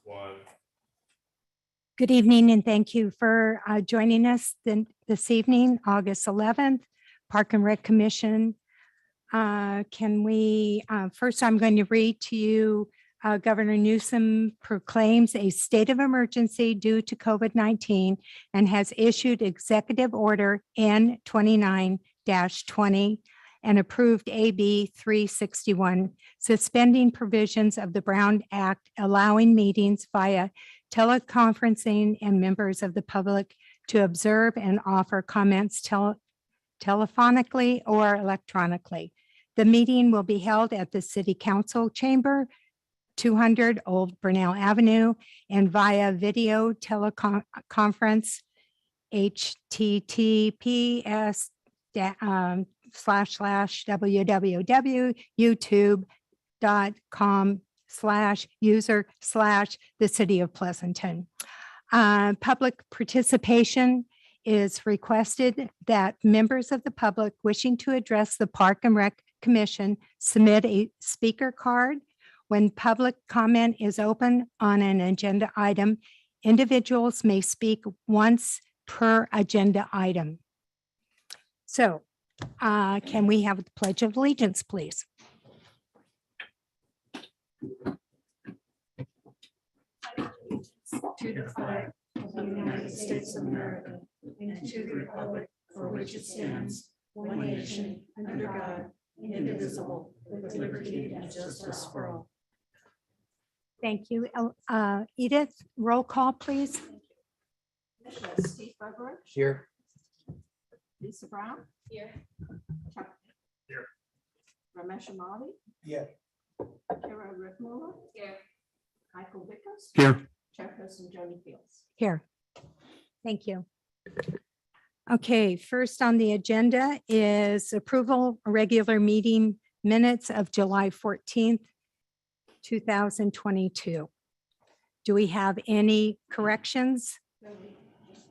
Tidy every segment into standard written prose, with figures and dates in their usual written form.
One. Good evening, and thank you for joining us this evening, August 11th, Park and Rec Commission. Can we, first I'm going to read to you, Governor Newsom proclaims a state of emergency due to COVID-19 and has issued Executive Order N29-20 and approved AB 361, suspending provisions of the Brown Act, allowing meetings via teleconferencing and members of the public to observe and offer comments telephonically or electronically. The meeting will be held at the City Council Chamber, 200 Old Burnell Avenue, and via video teleconference, https://www.youtube.com/user/the City of Pleasanton. Public participation is requested that members of the public wishing to address the Park and Rec Commission submit a speaker card. When public comment is open on an agenda item, individuals may speak once per agenda item. So can we have the Pledge of Allegiance, please? To the flag of the United States of America and to the republic for which it stands, one nation, under God, indivisible, with liberty and justice for all. Thank you. Edith, roll call, please. Commissioners Steve Barbara, Here. Lisa Brown. Here. Chuck. Here. Ramesh Amali. Yeah. Kara Rickmuller. Here. Michael Vickers. Here. Chairperson Joni Fields. Here. Thank you. Okay, first on the agenda is approval regular meeting minutes of July 14th, 2022. Do we have any corrections? No agenda amendments.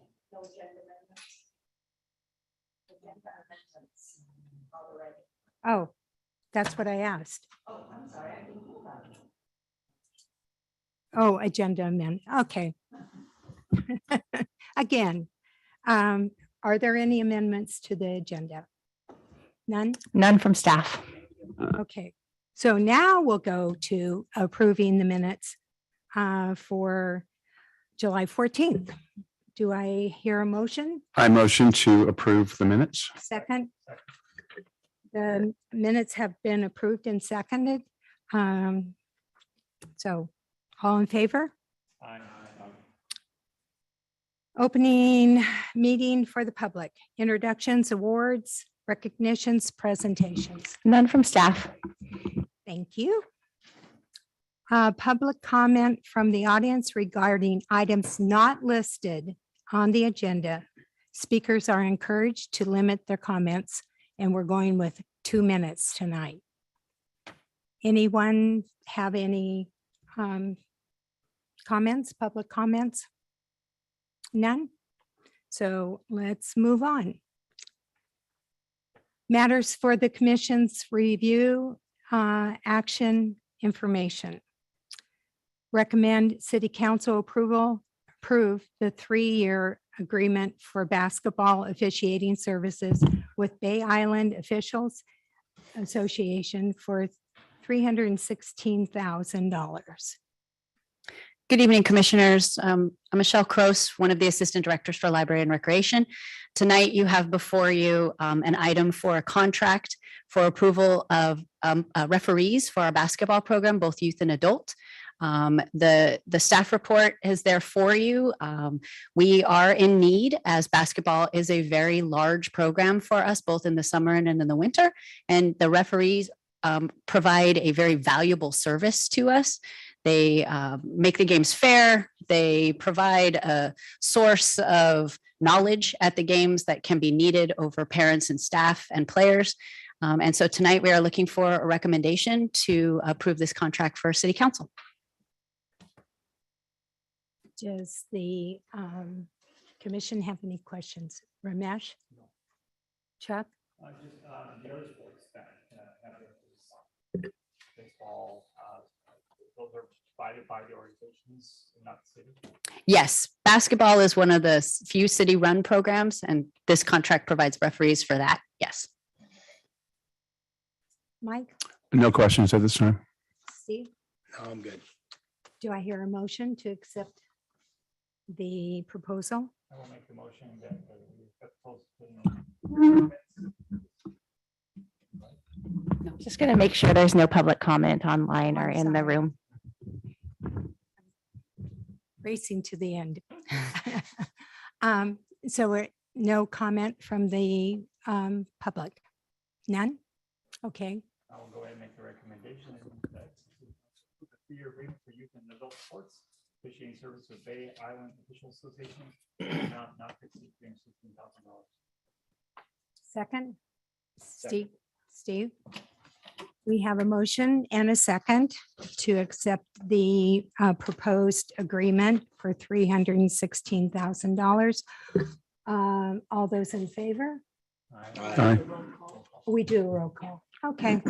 Agenda amendments already. Oh, that's what I asked. Oh, I'm sorry, I didn't know that. Oh, agenda amendment. Okay. Again, are there any amendments to the agenda? None? None from staff. Okay, so now we'll go to approving the minutes for July 14th. Do I hear a motion? I motion to approve the minutes. Second? The minutes have been approved and seconded. So all in favor? Opening meeting for the public, introductions, awards, recognitions, presentations. None from staff. Thank you. Public comment from the audience regarding items not listed on the agenda. Speakers are encouraged to limit their comments, and we're going with 2 minutes tonight. Anyone have any comments, public comments? None? So let's move on. Matters for the commission's review, action, information. Recommend City Council approve the 3-year agreement for basketball officiating services with Bay Island Officials Association for $316,000. Good evening, commissioners. I'm Michelle Kroos, one of the assistant directors for Library and Recreation. Tonight, you have before you an item for a contract for approval of referees for our basketball program, both youth and adult. The staff report is there for you. We are in need, as basketball is a very large program for us, both in the summer and in the winter. And the referees provide a very valuable service to us. They make the games fair. They provide a source of knowledge at the games that can be needed over parents and staff and players. And so tonight we are looking for a recommendation to approve this contract for City Council. Does the commission have any questions? Ramesh? Chuck? Just the other sports that have baseball, those are 5 provided by the organizations, not the city? Yes, basketball is one of the few city-run programs, and this contract provides referees for that. Yes. Mike, No questions at this time. Steve, No, I'm good. do I hear a motion to accept the proposal? I will make the motion that we post. Just going to make sure there's no public comment online or in the sorry. room. Racing to the end. So no comment from the public? None? Okay, I will go ahead and make the recommendation that the 3-year agreement for youth and adult sports, officiating service with Bay Island Official Association, not to exceed $316,000. second? Steve? We have a motion and a second to accept the proposed agreement for $316,000. All those in favor? Aye. We do a roll call. Okay.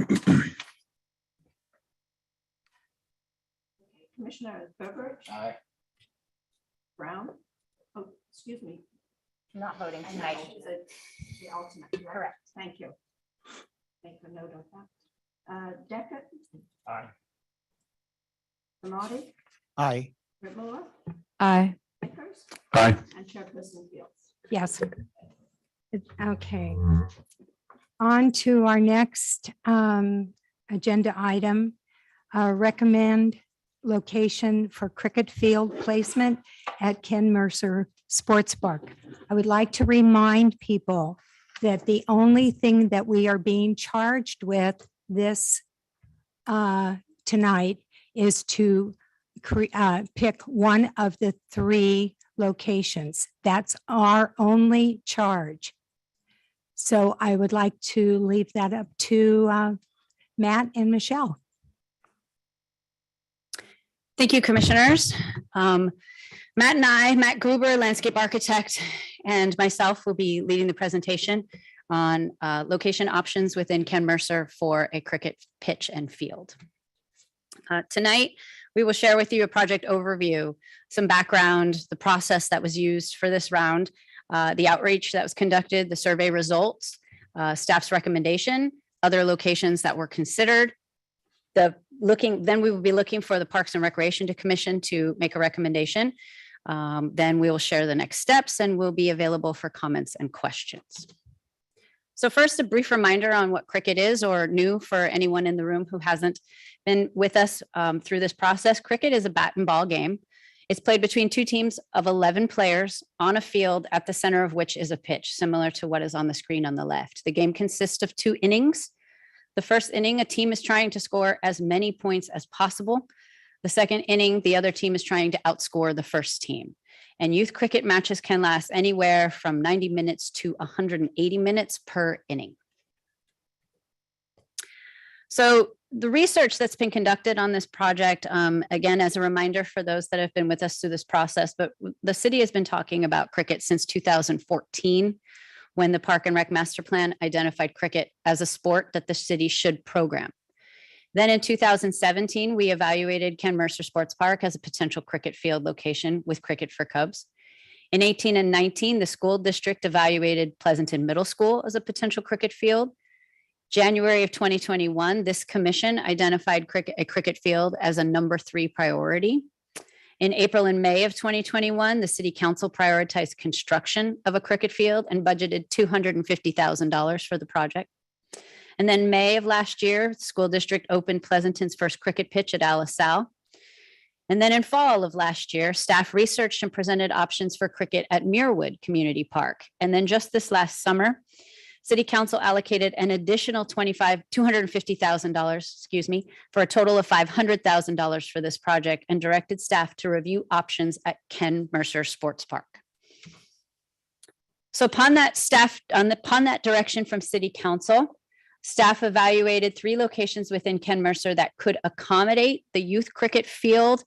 Commissioner Burbridge, Aye. Brown, oh, excuse me. Not voting I know, the alternate. Correct. Thank you. Make a note of that. Deckard, Aye. Benardi, Aye. Whitmore, Aye. Vickers, Aye. and Chairperson Fields. Yes. Okay. On to our next agenda item. Recommend location for cricket field placement at Ken Mercer Sports Park. I would like to remind people that the only thing that we are being charged with this tonight is to pick one of the 3 locations. That's our only charge. So I would like to leave that up to Matt and Michelle. Thank you, commissioners. Matt Gruber, landscape architect, and myself will be leading the presentation on location options within Ken Mercer for a cricket pitch and field. Tonight, we will share with you a project overview, some background, the process that was used for this round, the outreach that was conducted, the survey results, staff's recommendation, other locations that were considered. Then we will be looking for the Parks and Recreation Commission to make a recommendation. Then we will share the next steps and we'll be available for comments and questions. So first, a brief reminder on what cricket is, or new for anyone in the room who hasn't been with us through this process. Cricket is a bat and ball game. It's played between 2 teams of 11 players on a field at the center of which is a pitch, similar to what is on the screen on the left. The game consists of 2 innings. The first inning, a team is trying to score as many points as possible. The second inning, the other team is trying to outscore the first team. And youth cricket matches can last anywhere from 90 minutes to 180 minutes per inning. So the research that's been conducted on this project, again, as a reminder for those that have been with us through this process, but the city has been talking about cricket since 2014, when the Park and Rec Master Plan identified cricket as a sport that the city should program. Then in 2017, we evaluated Ken Mercer Sports Park as a potential cricket field location with cricket for Cubs. In 18 and 19, the school district evaluated Pleasanton Middle School as a potential cricket field. January of 2021, this commission identified a cricket field as a number 3 priority. In April and May of 2021, the city council prioritized construction of a cricket field and budgeted $250,000 for the project. And then May of last year, the school district opened Pleasanton's first cricket pitch at Alice Sal. And then in fall of last year, staff researched and presented options for cricket at Muirwood Community Park. And then just this last summer, City Council allocated an additional $250,000, for a total of $500,000 for this project, and directed staff to review options at Ken Mercer Sports Park. So upon that direction from City Council, staff evaluated 3 locations within Ken Mercer that could accommodate the youth cricket field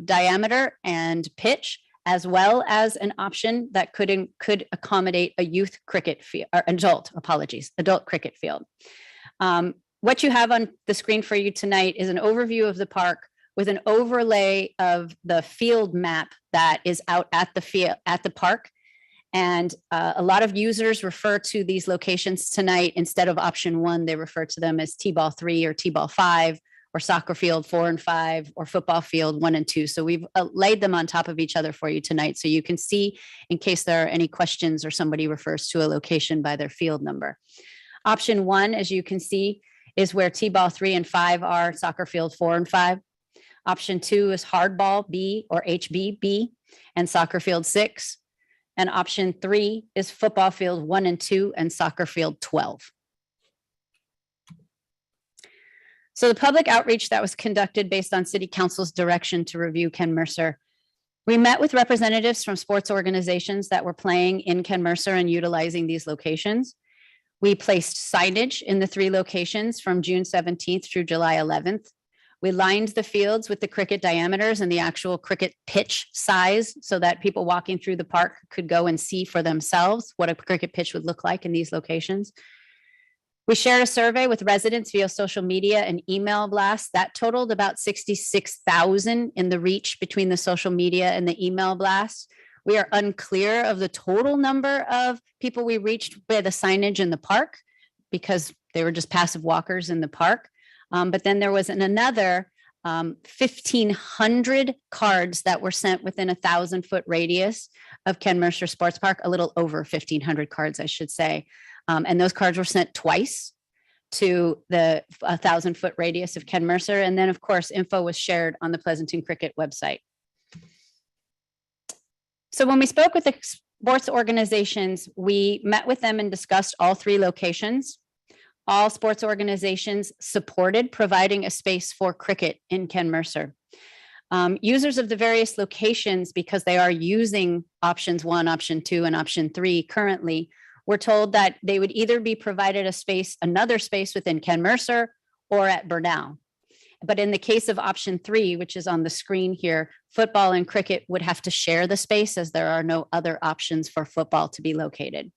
diameter and pitch, as well as an option that could accommodate a youth cricket field, or adult cricket field. What you have on the screen for you tonight is an overview of the park with an overlay of the field map that is out at the field, at the park. And a lot of users refer to these locations tonight, instead of option 1, they refer to them as T-ball 3 or T-ball 5, or soccer field 4 and 5, or football field 1 and 2. So we've laid them on top of each other for you tonight, so you can see in case there are any questions or somebody refers to a location by their field number. Option 1, as you can see, is where T-ball 3 and 5 are, soccer field 4 and 5. Option 2 is hardball B or HBB and soccer field 6. And option 3 is football field 1 and 2 and soccer field 12. So the public outreach that was conducted based on City Council's direction to review Ken Mercer. We met with representatives from sports organizations that were playing in Ken Mercer and utilizing these locations. We placed signage in the 3 locations from June 17th through July 11th. We lined the fields with the cricket diameters and the actual cricket pitch size so that people walking through the park could go and see for themselves what a cricket pitch would look like in these locations. We shared a survey with residents via social media and email blasts that totaled about 66,000 in the reach between the social media and the email blasts. We are unclear of the total number of people we reached by the signage in the park because they were just passive walkers in the park. But then there was another 1,500 cards that were sent within a 1,000-foot radius of Ken Mercer Sports Park, a little over 1,500 cards, I should say. And those cards were sent twice to the 1,000-foot radius of Ken Mercer. And then, of course, info was shared on the Pleasanton Cricket website. So when we spoke with the sports organizations, we met with them and discussed all 3 locations. All sports organizations supported providing a space for cricket in Ken Mercer. Users of the various locations, because they are using options 1, option 2, and option 3 currently, were told that they would either be provided a space, another space within Ken Mercer or at Bernal. But in the case of option 3, which is on the screen here, football and cricket would have to share the space as there are no other options for football to be located.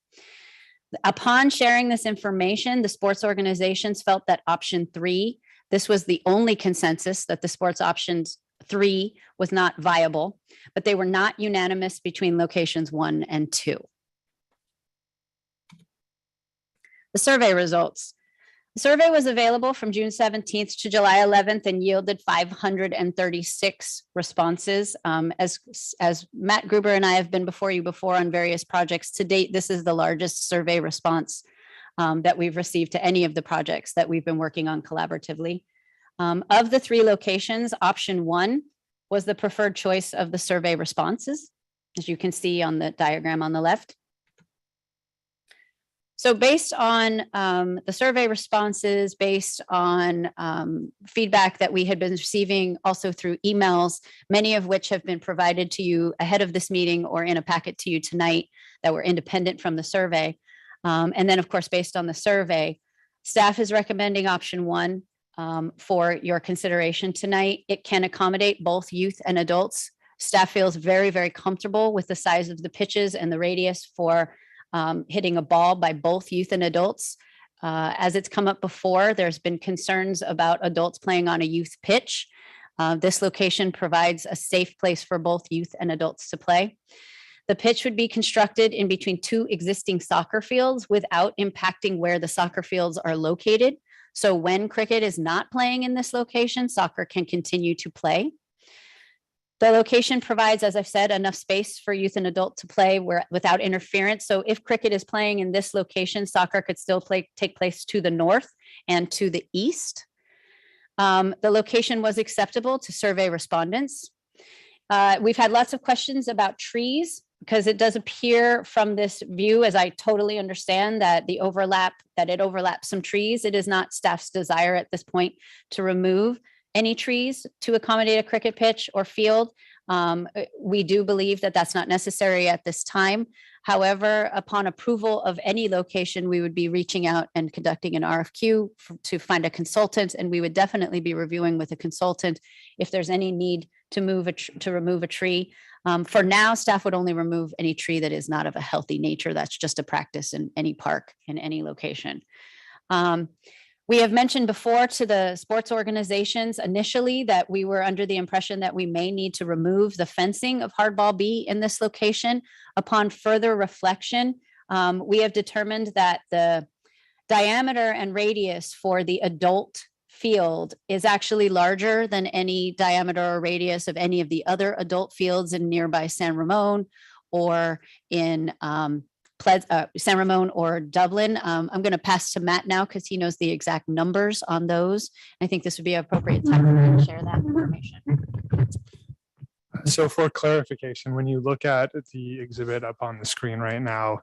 Upon sharing this information, the sports organizations felt that option 3, this was the only consensus that the sports options 3 was not viable, but they were not unanimous between locations 1 and 2. The survey results. The survey was available from June 17th to July 11th and yielded 536 responses. As Matt Gruber and I have been before you before on various projects, to date, this is the largest survey response that we've received to any of the projects that we've been working on collaboratively. Of the 3 locations, option 1 was the preferred choice of the survey responses, as you can see on the diagram on the left. So based on the survey responses, based on feedback that we had been receiving also through emails, many of which have been provided to you ahead of this meeting or in a packet to you tonight that were independent from the survey. And then, of course, based on the survey, staff is recommending option 1 for your consideration tonight. It can accommodate both youth and adults. Staff feels very, very comfortable with the size of the pitches and the radius for hitting a ball by both youth and adults. As it's come up before, there's been concerns about adults playing on a youth pitch. This location provides a safe place for both youth and adults to play. The pitch would be constructed in between 2 existing soccer fields without impacting where the soccer fields are located. So when cricket is not playing in this location, soccer can continue to play. The location provides, as I've said, enough space for youth and adult to play without interference. So if cricket is playing in this location, soccer could still take place to the north and to the east. The location was acceptable to survey respondents. We've had lots of questions about trees because it does appear from this view, as I totally understand that it overlaps some trees. It is not staff's desire at this point to remove any trees to accommodate a cricket pitch or field. We do believe that that's not necessary at this time. However, upon approval of any location, we would be reaching out and conducting an RFQ to find a consultant, and we would definitely be reviewing with a consultant if there's any need to remove a tree. For now, staff would only remove any tree that is not of a healthy nature. That's just a practice in any park, in any location. We have mentioned before to the sports organizations initially that we were under the impression that we may need to remove the fencing of hardball B in this location. Upon further reflection, we have determined that the diameter and radius for the adult field is actually larger than any diameter or radius of any of the other adult fields in nearby San Ramon or in San Ramon or Dublin. I'm going to pass to Matt now because he knows the exact numbers on those. I think this would be an appropriate time for me to share that information. So for clarification, when you look at the exhibit up on the screen right now,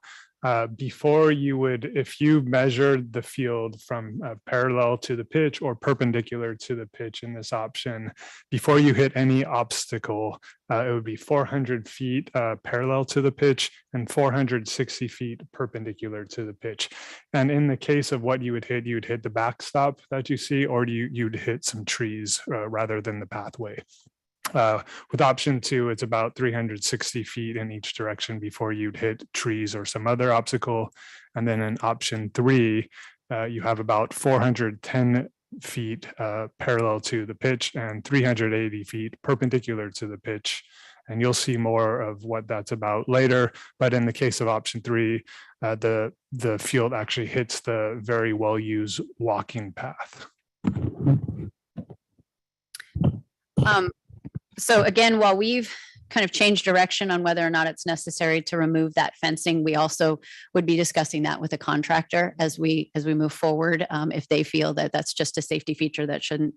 before you would, if you measured the field from parallel to the pitch or perpendicular to the pitch in this option, before you hit any obstacle, it would be 400 feet parallel to the pitch and 460 feet perpendicular to the pitch. And in the case of what you would hit the backstop that you see, or you'd hit some trees rather than the pathway. With option 2, it's about 360 feet in each direction before you'd hit trees or some other obstacle. And then in option 3, you have about 410 feet parallel to the pitch and 380 feet perpendicular to the pitch. And you'll see more of what that's about later. But in the case of option 3, the field actually hits the very well-used walking path. So again, while we've kind of changed direction on whether or not it's necessary to remove that fencing, we also would be discussing that with the contractor as we move forward, if they feel that that's just a safety feature that shouldn't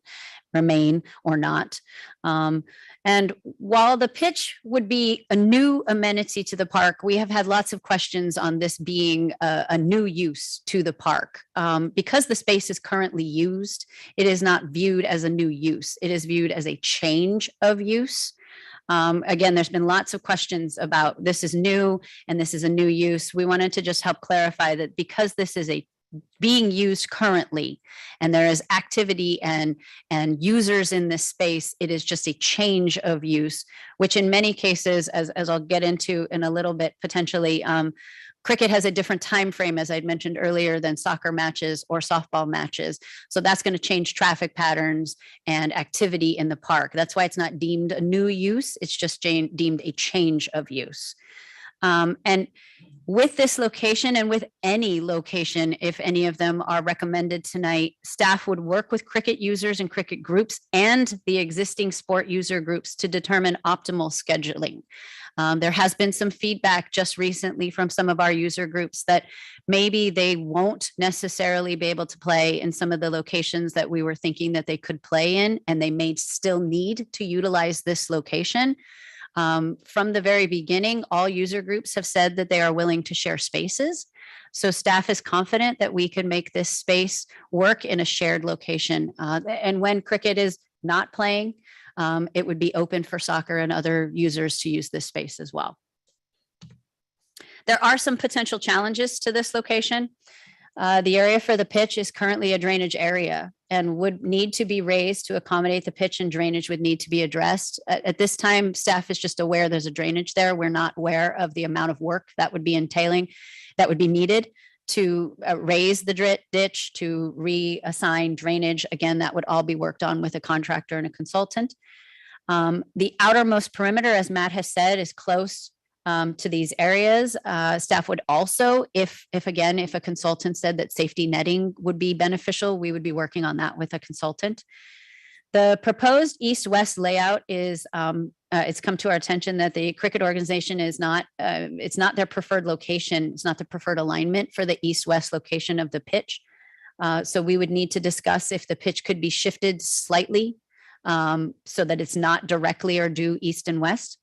remain or not. And while the pitch would be a new amenity to the park, we have had lots of questions on this being a new use to the park. Because the space is currently used, it is not viewed as a new use. It is viewed as a change of use. Again, there's been lots of questions about this is new and this is a new use. We wanted to just help clarify that because this is being used currently and there is activity and users in this space, it is just a change of use, which in many cases, as I'll get into in a little bit, potentially, cricket has a different time frame, as I'd mentioned earlier, than soccer matches or softball matches. So that's going to change traffic patterns and activity in the park. That's why it's not deemed a new use. It's just deemed a change of use. And with this location and with any location, if any of them are recommended tonight, staff would work with cricket users and cricket groups and the existing sport user groups to determine optimal scheduling. There has been some feedback just recently from some of our user groups that maybe they won't necessarily be able to play in some of the locations that we were thinking that they could play in, and they may still need to utilize this location. From the very beginning, all user groups have said that they are willing to share spaces. So staff is confident that we can make this space work in a shared location. And when cricket is not playing, it would be open for soccer and other users to use this space as well. There are some potential challenges to this location. The area for the pitch is currently a drainage area and would need to be raised to accommodate the pitch, and drainage would need to be addressed. At this time, staff is just aware there's a drainage there. We're not aware of the amount of work that would be needed to raise the ditch, to reassign drainage. Again, that would all be worked on with a contractor and a consultant. The outermost perimeter, as Matt has said, is close to these areas. Staff would also, if a consultant said that safety netting would be beneficial, we would be working on that with a consultant. The proposed east-west layout is, it's come to our attention that the cricket organization is not, it's not their preferred location. It's not the preferred alignment for the east-west location of the pitch. So we would need to discuss if the pitch could be shifted slightly so that it's not directly or due east and west.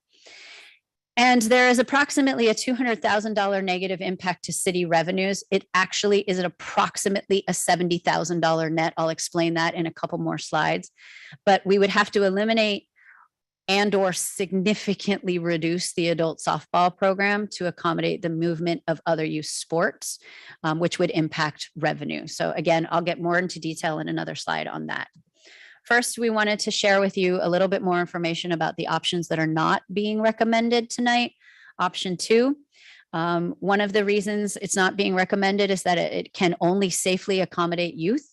And there is approximately a $200,000 negative impact to city revenues. It actually is approximately a $70,000 net. I'll explain that in a couple more slides. But we would have to eliminate and or significantly reduce the adult softball program to accommodate the movement of other youth sports, which would impact revenue. So again, I'll get more into detail in another slide on that. First, we wanted to share with you a little bit more information about the options that are not being recommended tonight. Option 2, one of the reasons it's not being recommended is that it can only safely accommodate youth.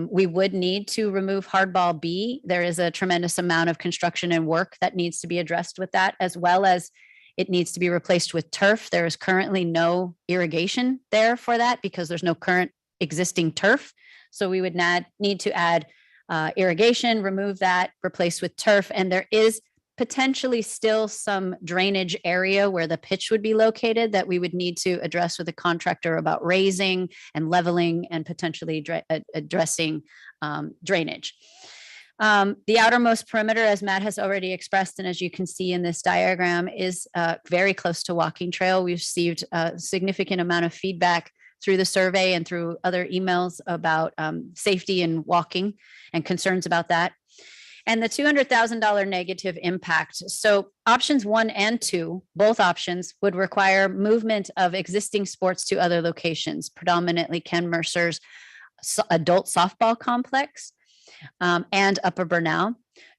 We would need to remove hardball B. There is a tremendous amount of construction and work that needs to be addressed with that, as well as it needs to be replaced with turf. There is currently no irrigation there for that because there's no current existing turf. So we would need to add irrigation, remove that, replace with turf. And there is potentially still some drainage area where the pitch would be located that we would need to address with the contractor about raising and leveling and potentially addressing drainage. The outermost perimeter, as Matt has already expressed, and as you can see in this diagram, is very close to walking trail. We've received a significant amount of feedback through the survey and through other emails about safety and walking and concerns about that. And the $200,000 negative impact. So options 1 and 2, both options would require movement of existing sports to other locations, predominantly Ken Mercer's adult softball complex and Upper Burnell.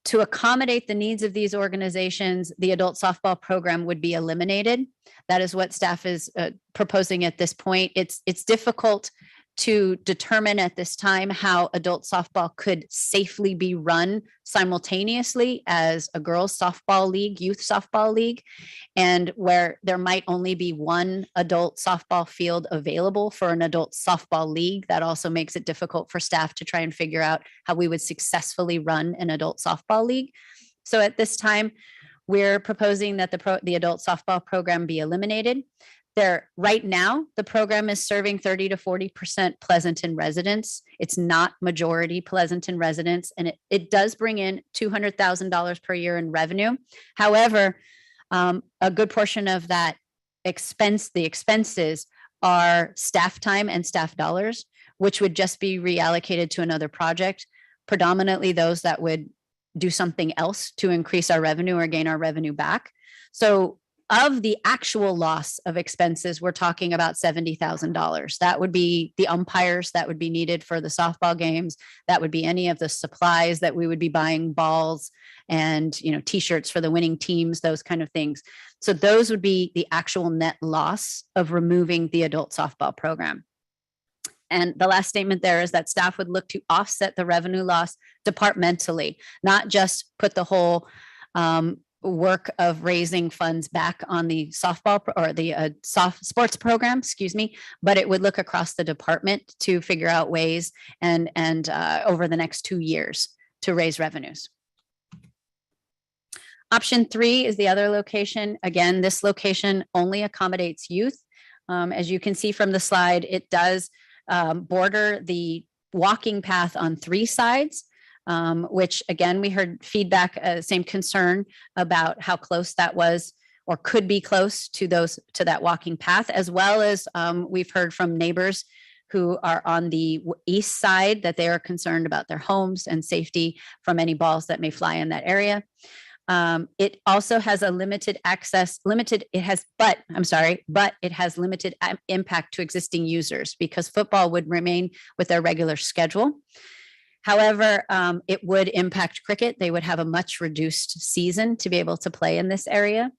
To accommodate the needs of these organizations, the adult softball program would be eliminated. That is what staff is proposing at this point. It's difficult to determine at this time how adult softball could safely be run simultaneously as a girls softball league, youth softball league, and where there might only be one adult softball field available for an adult softball league. That also makes it difficult for staff to try and figure out how we would successfully run an adult softball league. So at this time, we're proposing that the adult softball program be eliminated. Right now, the program is serving 30 to 40% Pleasanton residents. It's not majority Pleasanton residents, and it does bring in $200,000 per year in revenue. However, a good portion of that the expenses are staff time and staff dollars, which would just be reallocated to another project, predominantly those that would do something else to increase our revenue or gain our revenue back. So of the actual loss of expenses, we're talking about $70,000. That would be the umpires that would be needed for the softball games. That would be any of the supplies that we would be buying, balls and t-shirts for the winning teams, those kind of things. So those would be the actual net loss of removing the adult softball program. And the last statement there is that staff would look to offset the revenue loss departmentally, not just put the whole work of raising funds back on the softball or the soft sports program, but it would look across the department to figure out ways and over the next 2 years to raise revenues. Option 3 is the other location. Again, this location only accommodates youth. As you can see from the slide, it does border the walking path on 3 sides. Which again, we heard feedback, same concern about how close that was or could be close to that walking path, as well as we've heard from neighbors who are on the east side that they are concerned about their homes and safety from any balls that may fly in that area. It also has a limited impact to existing users because football would remain with their regular schedule. However, it would impact cricket. They would have a much reduced season to be able to play in this area.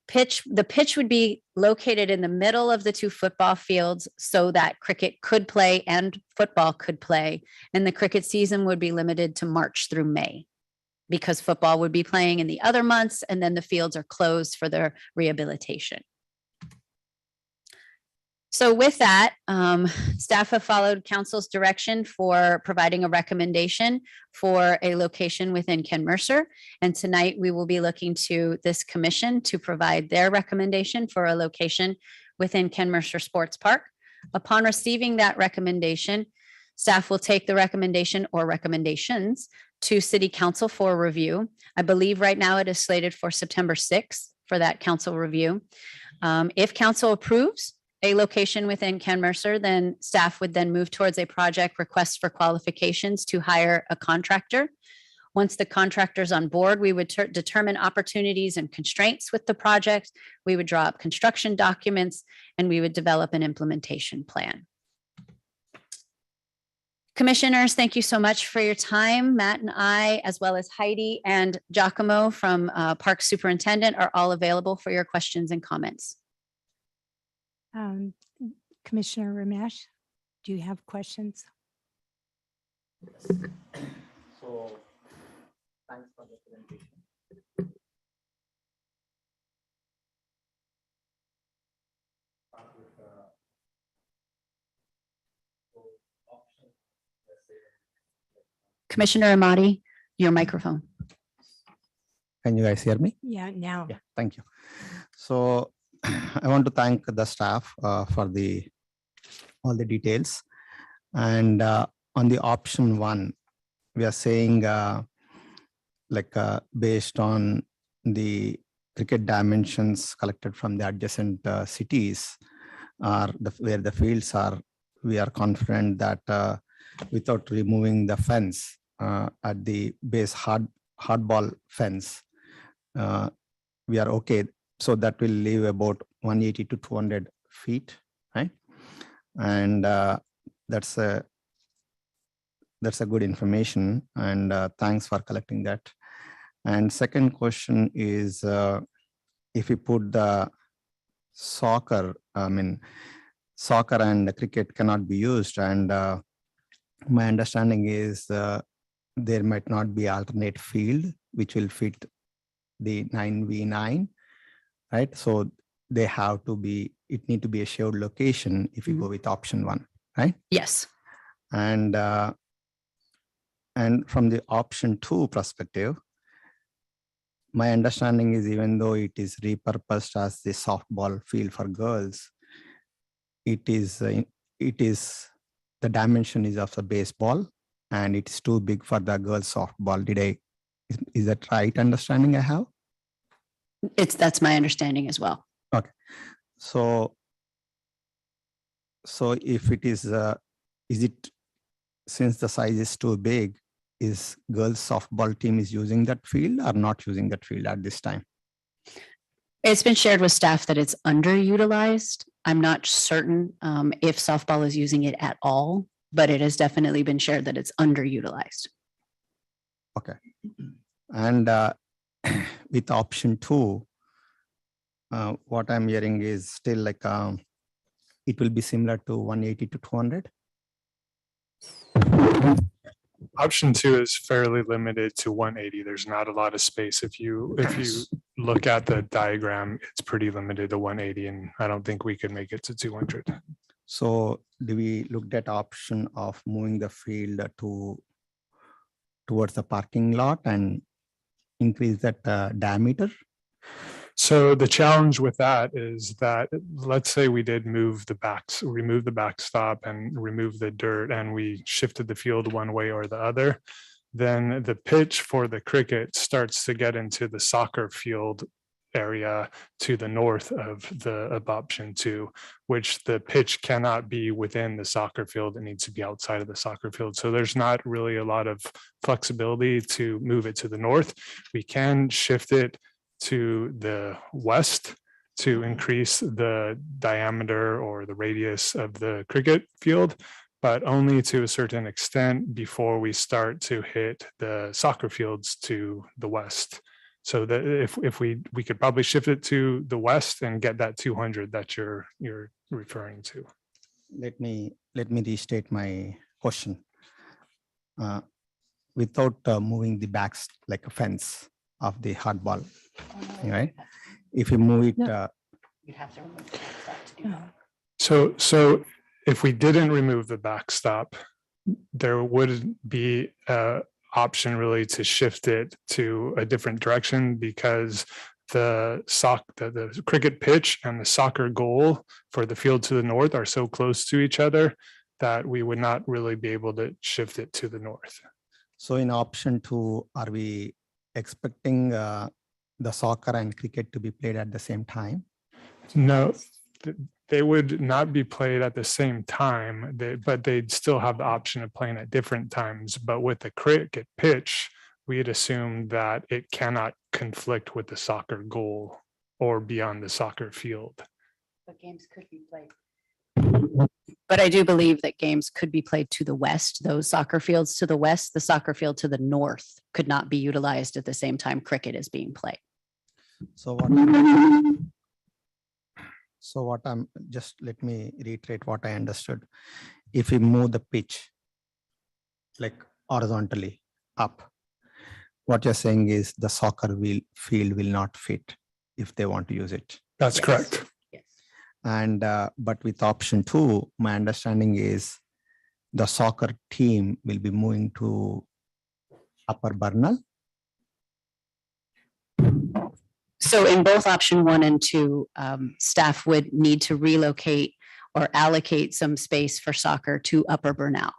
The pitch would be located in the middle of the 2 football fields so that cricket could play and football could play. And the cricket season would be limited to March through May because football would be playing in the other months and then the fields are closed for their rehabilitation. So with that, staff have followed council's direction for providing a recommendation for a location within Ken Mercer. And tonight we will be looking to this commission to provide their recommendation for a location within Ken Mercer Sports Park. Upon receiving that recommendation, staff will take the recommendation or recommendations to City Council for review. I believe right now it is slated for September 6th for that council review. If council approves a location within Ken Mercer, then staff would then move towards a project request for qualifications to hire a contractor. Once the contractor's on board, we would determine opportunities and constraints with the project. We would draw up construction documents and we would develop an implementation plan. Commissioners, thank you so much for your time. Matt and I, as well as Heidi and Giacomo from Park Superintendent, are all available for your questions and comments. Commissioner Ramesh, do you have questions? So, thanks for the presentation. Start with, so option, let's say, Commissioner Amati, your microphone. Can you guys hear me? Yeah, now. Yeah, thank you. So I want to thank the staff for all the details. And on the option 1, we are saying based on the cricket dimensions collected from the adjacent cities or where the fields are, we are confident that without removing the fence at the base hardball fence, we are okay. So that will leave about 180 to 200 feet, right? And that's a good information. And thanks for collecting that. And second question is, if we put the soccer and the cricket cannot be used. And my understanding is there might not be alternate field which will fit the 9v9, right? So they have to be, it need to be a shared location if you go with option 1, right? Yes. And from the option 2 perspective, my understanding is even though it is repurposed as the softball field for girls, it is the dimension is of the baseball and it's too big for the girls softball. Is that right understanding I have? That's my understanding as well. Okay. So if it is it, since the size is too big, is girls softball team is using that field or not using that field at this time? It's been shared with staff that it's underutilized. I'm not certain if softball is using it at all, but it has definitely been shared that it's underutilized. Okay. And with option 2, what I'm hearing is still like it will be similar to 180 to 200. Option 2 is fairly limited to 180. There's not a lot of space. If you look at the diagram, it's pretty limited to 180, and I don't think we could make it to 200. So do we look at option of moving the field towards the parking lot and increase that diameter? So the challenge with that is that, let's say we did remove the backstop and remove the dirt, and we shifted the field one way or the other, then the pitch for the cricket starts to get into the soccer field area to the north of option 2, which the pitch cannot be within the soccer field. It needs to be outside of the soccer field. So there's not really a lot of flexibility to move it to the north. We can shift it to the west to increase the diameter or the radius of the cricket field, but only to a certain extent before we start to hit the soccer fields to the west. So that if we could probably shift it to the west and get that 200 that you're referring to. Let me restate my question. Without moving the backs like a fence of the hardball, right? If you move it, You'd have to remove the backstop to do that. So if we didn't remove the backstop, there would be an option really to shift it to a different direction, because the cricket pitch and the soccer goal for the field to the north are so close to each other that we would not really be able to shift it to the north. so in option 2, are we expecting the soccer and cricket to be played at the same time? No, they would not be played at the same time, but they'd still have the option of playing at different times. But with the cricket pitch, we'd assume that it cannot conflict with the soccer goal or beyond the soccer field. But games could be played. But I do believe that games could be played to the west, those soccer fields to the west, the soccer field to the north could not be utilized at the same time cricket is being played. So just let me reiterate what I understood. If we move the pitch, like horizontally up. What you're saying is the soccer field will not fit if they want to use it. That's Yes. correct. Yes. And but with option 2, my understanding is the soccer team will be moving to Upper Burnell. So in both option 1 and 2, staff would need to relocate or allocate some space for soccer to Upper Burnell.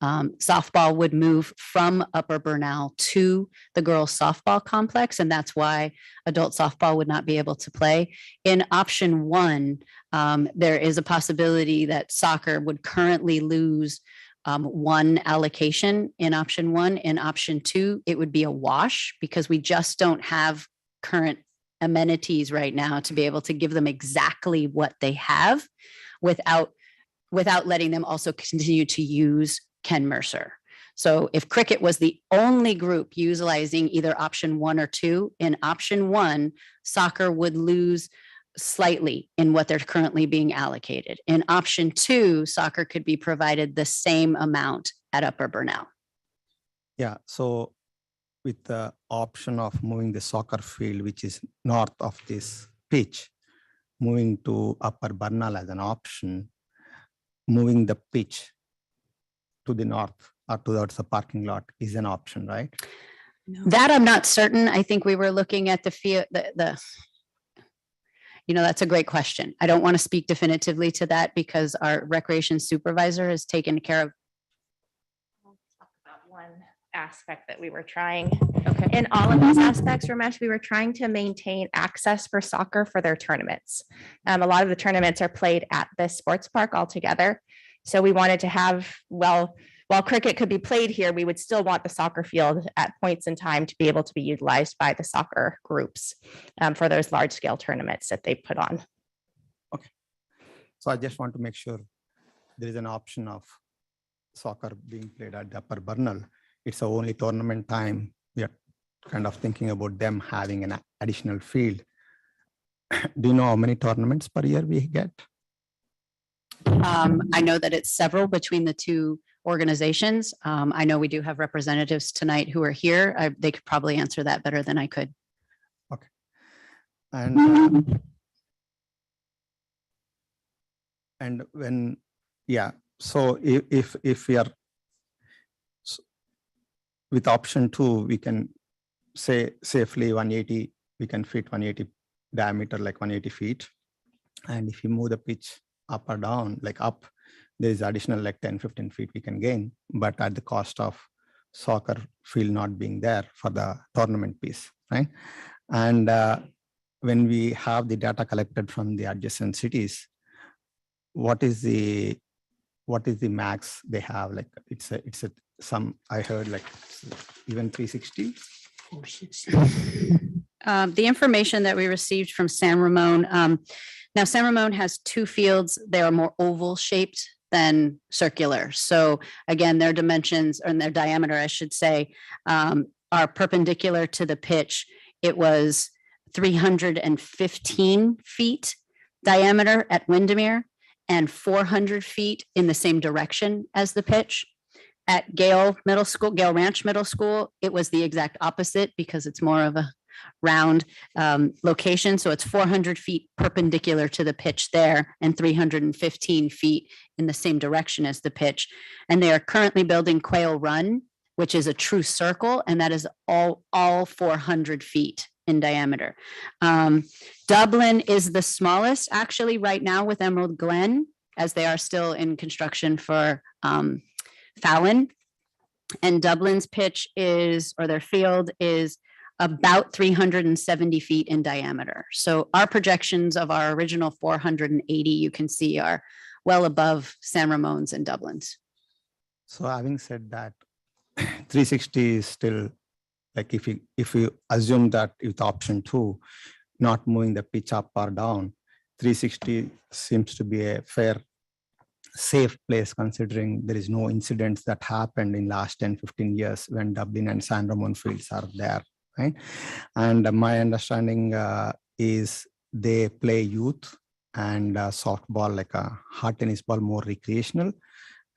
Softball would move from Upper Burnell to the girls softball complex, and that's why adult softball would not be able to play. In option 1, there is a possibility that soccer would currently lose one allocation in option 1. In option 2, it would be a wash because we just don't have current amenities right now to be able to give them exactly what they have without letting them also continue to use Ken Mercer. So if cricket was the only group utilizing either option 1 or 2, in option 1, soccer would lose slightly in what they're currently being allocated. In option 2, soccer could be provided the same amount at Upper Burnell. Yeah, so with the option of moving the soccer field, which is north of this pitch, moving to Upper Burnell as an option, moving the pitch to the north or towards the parking lot is an option, right? That I'm not certain. I think we were looking at the field, that's a great question. I don't want to speak definitively to that because our recreation supervisor has taken care of. About one aspect that we were trying. Okay. In all of these aspects, Ramesh, we were trying to maintain access for soccer for their tournaments. A lot of the tournaments are played at this sports park altogether. So we wanted to have, while cricket could be played here, we would still want the soccer field at points in time to be able to be utilized by the soccer groups for those large scale tournaments that they put on. Okay. So I just want to make sure there is an option of soccer being played at the Upper Burnell. It's the only tournament time. We are kind of thinking about them having an additional field. Do you know how many tournaments per year we get? I know that it's several between the two organizations. I know we do have representatives tonight who are here. They could probably answer that better than I could. Okay. And when, yeah, so if we are with option 2, we can say safely 180, we can fit 180 diameter, like 180 feet. And if you move the pitch up or down, like up, there is additional like 10-15 feet we can gain, but at the cost of soccer field not being there for the tournament piece, right? And when we have the data collected from the adjacent cities, what is the max they have? Like it's a some, I heard like even 360. The information that we received from San Ramon, now San Ramon has 2 fields. They are more oval shaped than circular. So again, their dimensions and their diameter, I should say, are perpendicular to the pitch. It was 315 feet diameter at Windermere and 400 feet in the same direction as the pitch. At Gale Ranch Middle School, it was the exact opposite because it's more of a round location. So it's 400 feet perpendicular to the pitch there and 315 feet in the same direction as the pitch. And they are currently building Quail Run, which is a true circle, and that is all 400 feet in diameter. Dublin is the smallest actually right now with Emerald Glen, as they are still in construction for Fallon. And Dublin's pitch is, or their field is about 370 feet in diameter. So our projections of our original 480, you can see, are well above San Ramon's and Dublin's. So having said that, 360 is still, like if you assume that with option 2, not moving the pitch up or down, 360 seems to be a fair, safe place considering there is no incidents that happened in last 10-15 years when Dublin and San Ramon fields are there, right? And my understanding is they play youth and softball, like a hard tennis ball, more recreational,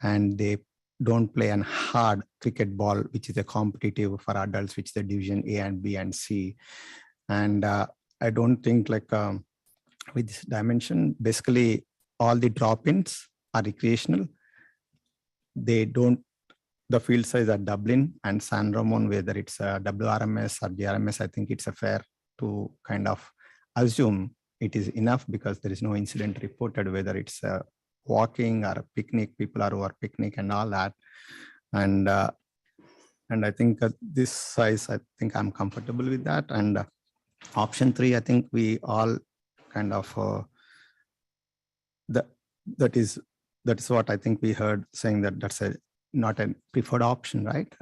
and they don't play an hard cricket ball, which is a competitive for adults, which is the division A and B and C. And I don't think like with this dimension, basically all the drop-ins are recreational. They don't, the field size are Dublin and San Ramon, whether it's a WRMS or GRMS, I think it's a fair to kind of assume it is enough because there is no incident reported, whether it's a walking or a picnic, people are over picnic and all that. And I think this size, I think I'm comfortable with that. And option 3, I think we all kind of, that is what I think we heard saying that that's not a preferred option, right?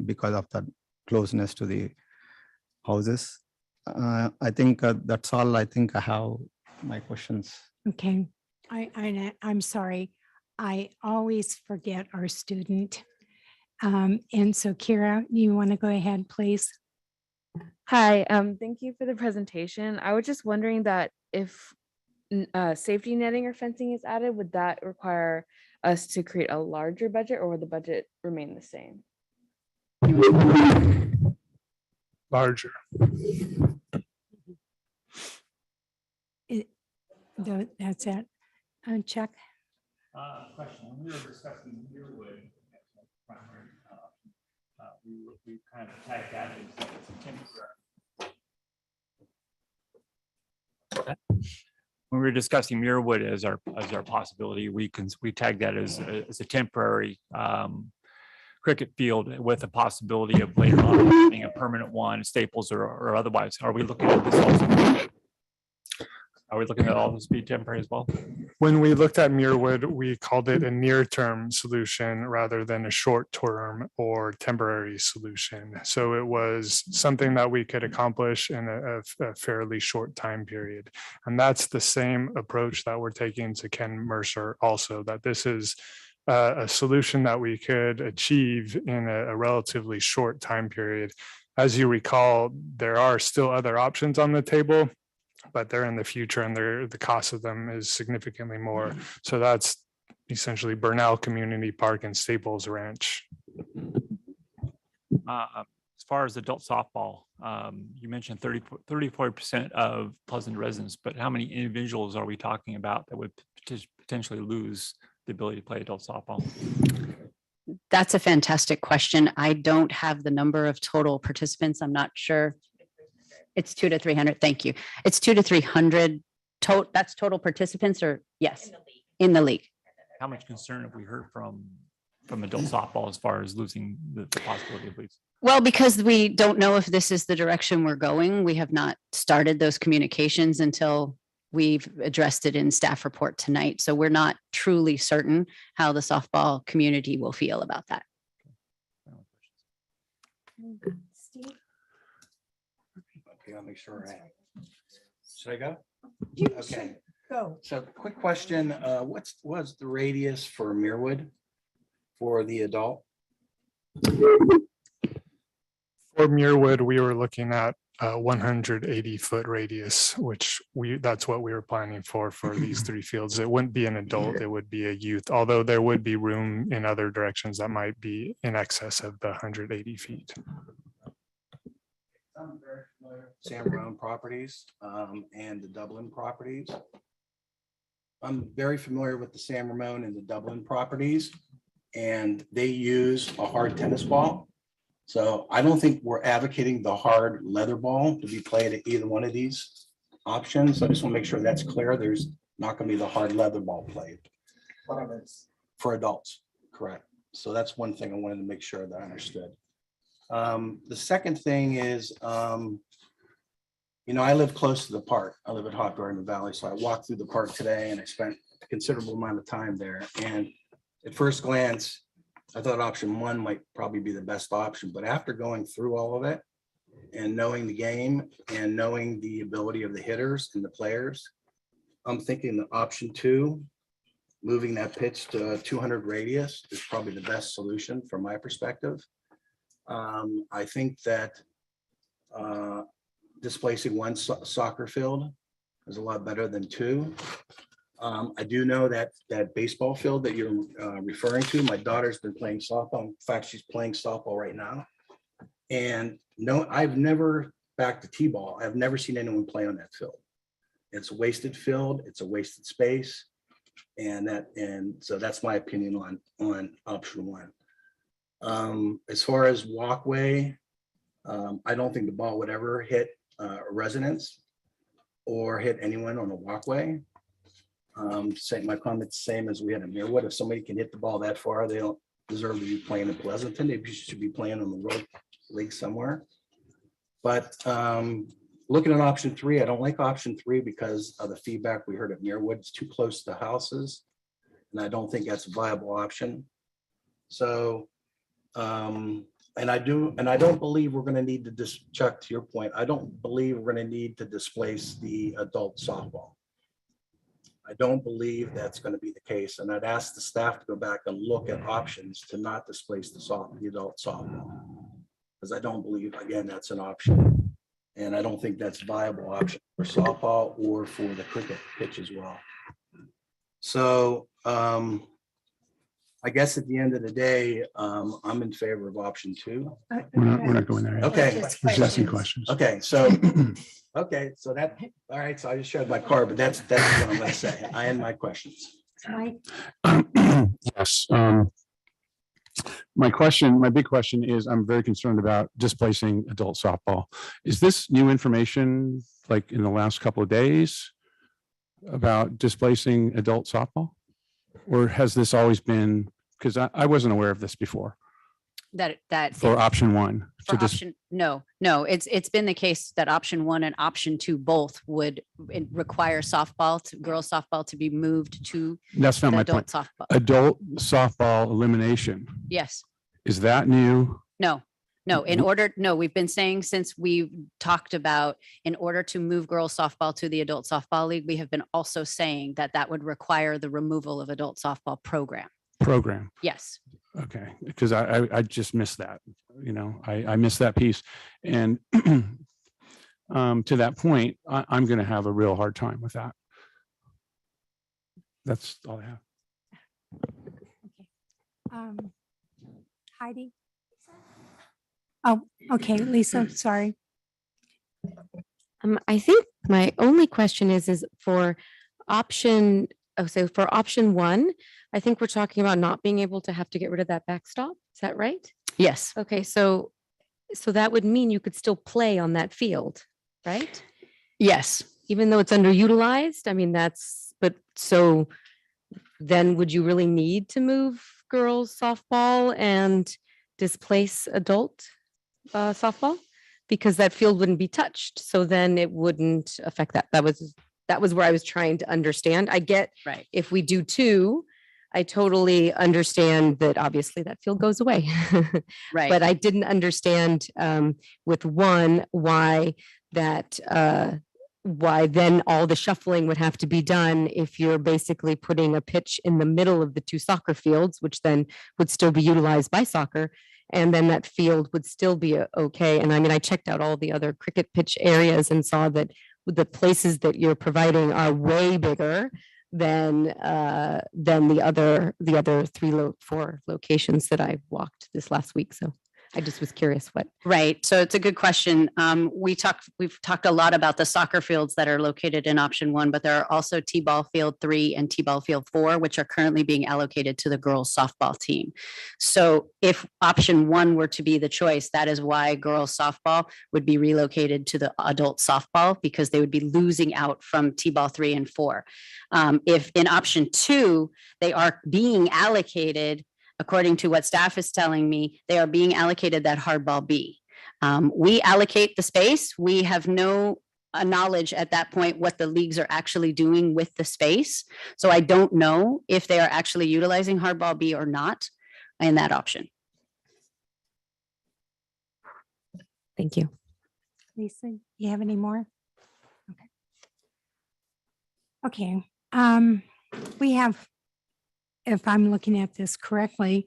Because of the closeness to the houses. I think that's all. I think I have my questions. Okay, I'm sorry. I always forget our student. And so Kira, you want to go ahead, please? Hi, thank you for the presentation. I was just wondering that if safety netting or fencing is added, would that require us to create a larger budget, or would the budget remain the same? Larger. That's it. Chuck? Question, when we were discussing Yearwood, as a primary option, we kind of tagged that as temporary. When we were discussing Muirwood as our possibility, we tagged that as a temporary cricket field with a possibility of later on being a permanent one, Staples or otherwise. Are we looking at this also? Are we looking at all this be temporary as well? When we looked at Muirwood, we called it a near-term solution rather than a short-term or temporary solution. So it was something that we could accomplish in a fairly short time period. And that's the same approach that we're taking to Ken Mercer also, that this is a solution that we could achieve in a relatively short time period. As you recall, there are still other options on the table, but they're in the future and the cost of them is significantly more. So that's essentially Burnell Community Park and Staples Ranch. As far as adult softball, you mentioned 34% of Pleasant residents, but how many individuals are we talking about that would potentially lose the ability to play adult softball? That's a fantastic question. I don't have the number of total participants. I'm not sure. It's 200 to 300. Thank you. It's 200 to 300. That's total participants, or yes, in the league. How much concern have we heard from adult softball as far as losing the possibility of losing? Well, because we don't know if this is the direction we're going. We have not started those communications until we've addressed it in staff report tonight. So we're not truly certain how the softball community will feel about that. Steve? Okay, I'll make sure. Should I go? You Okay. should go. So quick question, what's the radius for Muirwood for the adult? For Muirwood, we were looking at 180-foot radius, which that's what we were planning for these 3 fields. It wouldn't be an adult, it would be a youth, although there would be room in other directions that might be in excess of the 180 feet. I'm very familiar with Sam Brown properties and the Dublin properties. I'm very familiar with the San Ramon and the Dublin properties, and they use a hard tennis ball. So I don't think we're advocating the hard leather ball to be played at either one of these options. I just want to make sure that's clear. There's not going to be the hard leather ball played. For adults, correct. So that's one thing I wanted to make sure that I understood. The second thing is, I live close to the park. I live at Hot Garden Valley. So I walked through the park today and I spent a considerable amount of time there. And at first glance, I thought option 1 might probably be the best option, but after going through all of it and knowing the game and knowing the ability of the hitters and the players, I'm thinking that option 2, moving that pitch to 200 radius is probably the best solution from my perspective. I think that displacing 1 soccer field is a lot better than 2. I do know that baseball field that you're referring to, my daughter's been playing softball. In fact, she's playing softball right now. And no, I've never, back to T-ball, I've never seen anyone play on that field. It's a wasted field, it's a wasted space. And so that's my opinion on option one. As far as walkway, I don't think the ball would ever hit a residence or hit anyone on a walkway. My comment's the same as we had in Mirwood. If somebody can hit the ball that far, they don't deserve to be playing in Pleasanton. They should be playing on the road league somewhere. But looking at option three, I don't like option three because of the feedback we heard at Mirwood. It's too close to the houses, and I don't think that's a viable option. So, and I don't believe we're going to need to Chuck, to your point, I don't believe we're going to need to displace the adult softball. I don't believe that's going to be the case. And I'd ask the staff to go back and look at options to not displace the adult softball. Because I don't believe, again, that's an option. And I don't think that's a viable option for softball or for the cricket pitch as well. So I guess at the end of the day, I'm in favor of option two. We're not going there yet. Okay. We're just asking questions. Okay, so, so that, all right, so I just showed my card, but that's what I'm gonna say. I end my questions. Mike? Yes. My big question is, I'm very concerned about displacing adult softball. Is this new information like in the last couple of days about displacing adult softball? Or has this always been, because I wasn't aware of this before, That for option one? for option, no, it's been the case that option one and option two both would require girls softball to be moved to That's not the my adult point. softball. Adult softball elimination, Yes, is that new? no, we've been saying since we've talked about in order to move girls softball to the adult softball league, we have been also saying that would require the removal of adult softball program. Yes. Okay, because I just missed that, I missed that piece. And to that point, I'm going to have a real hard time with that. That's all I have. Heidi? Oh, okay, Lisa, sorry. I think my only question is for option, for option one, I think we're talking about not being able to have to get rid of that backstop. Is that right? Yes. Okay, so that would mean you could still play on that field, right? Yes. Even though it's underutilized? I mean, so then would you really need to move girls softball and displace adult softball? Because that field wouldn't be touched. So then it wouldn't affect that. That was where I was trying to understand. I get Right. if we do two, I totally understand that obviously that field goes away. Right. But I didn't understand with one, why then all the shuffling would have to be done if you're basically putting a pitch in the middle of the two soccer fields, which then would still be utilized by soccer. And then that field would still be okay. And I mean, I checked out all the other cricket pitch areas and saw that the places that you're providing are way bigger than the other 4 locations that I walked this last week. So I just was curious what. Right. So it's a good question. We've talked a lot about the soccer fields that are located in option one, but there are also T-ball field 3 and T-ball field 4, which are currently being allocated to the girls softball team. So if option one were to be the choice, that is why girls softball would be relocated to the adult softball, because they would be losing out from T-ball 3 and 4. If in option two, they are being allocated, according to what staff is telling me, they are being allocated that hardball B. We allocate the space. We have no knowledge at that point what the leagues are actually doing with the space. So I don't know if they are actually utilizing hardball B or not in that option. Thank you. Lisa, you have any more? Okay. We have, if I'm looking at this correctly,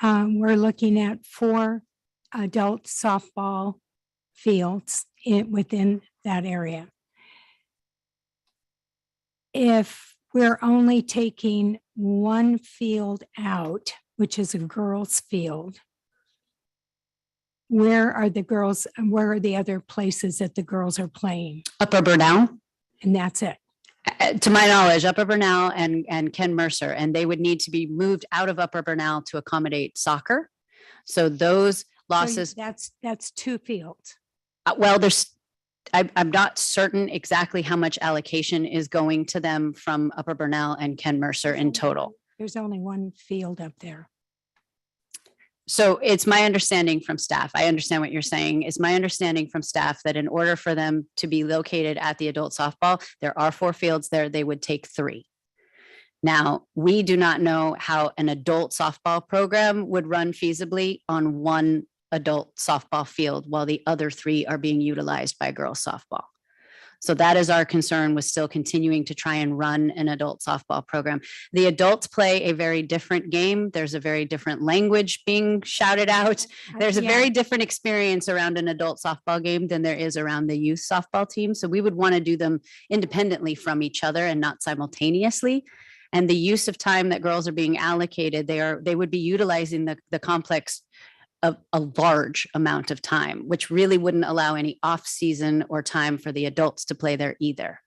we're looking at 4 adult softball fields within that area. If we're only taking one field out, which is a girls' field. Where are the girls, and where are the other places that the girls are playing? Upper Burnell, And that's it. to my knowledge, Upper Burnell and Ken Mercer, and they would need to be moved out of Upper Burnell to accommodate soccer. So those So losses, That's two fields. well, I'm not certain exactly how much allocation is going to them from Upper Burnell and Ken Mercer in total. There's only one field up there. So it's my understanding from staff, I understand what you're saying, it's my understanding from staff that in order for them to be located at the adult softball, there are 4 fields there, they would take 3. Now, we do not know how an adult softball program would run feasibly on one adult softball field while the other 3 are being utilized by girls softball. So that is our concern with still continuing to try and run an adult softball program. The adults play a very different game. There's a very different language being shouted out. There's a Yeah. very different experience around an adult softball game than there is around the youth softball team. So we would want to do them independently from each other and not simultaneously. And the use of time that girls are being allocated, they would be utilizing the complex a large amount of time, which really wouldn't allow any off-season or time for the adults to play there either.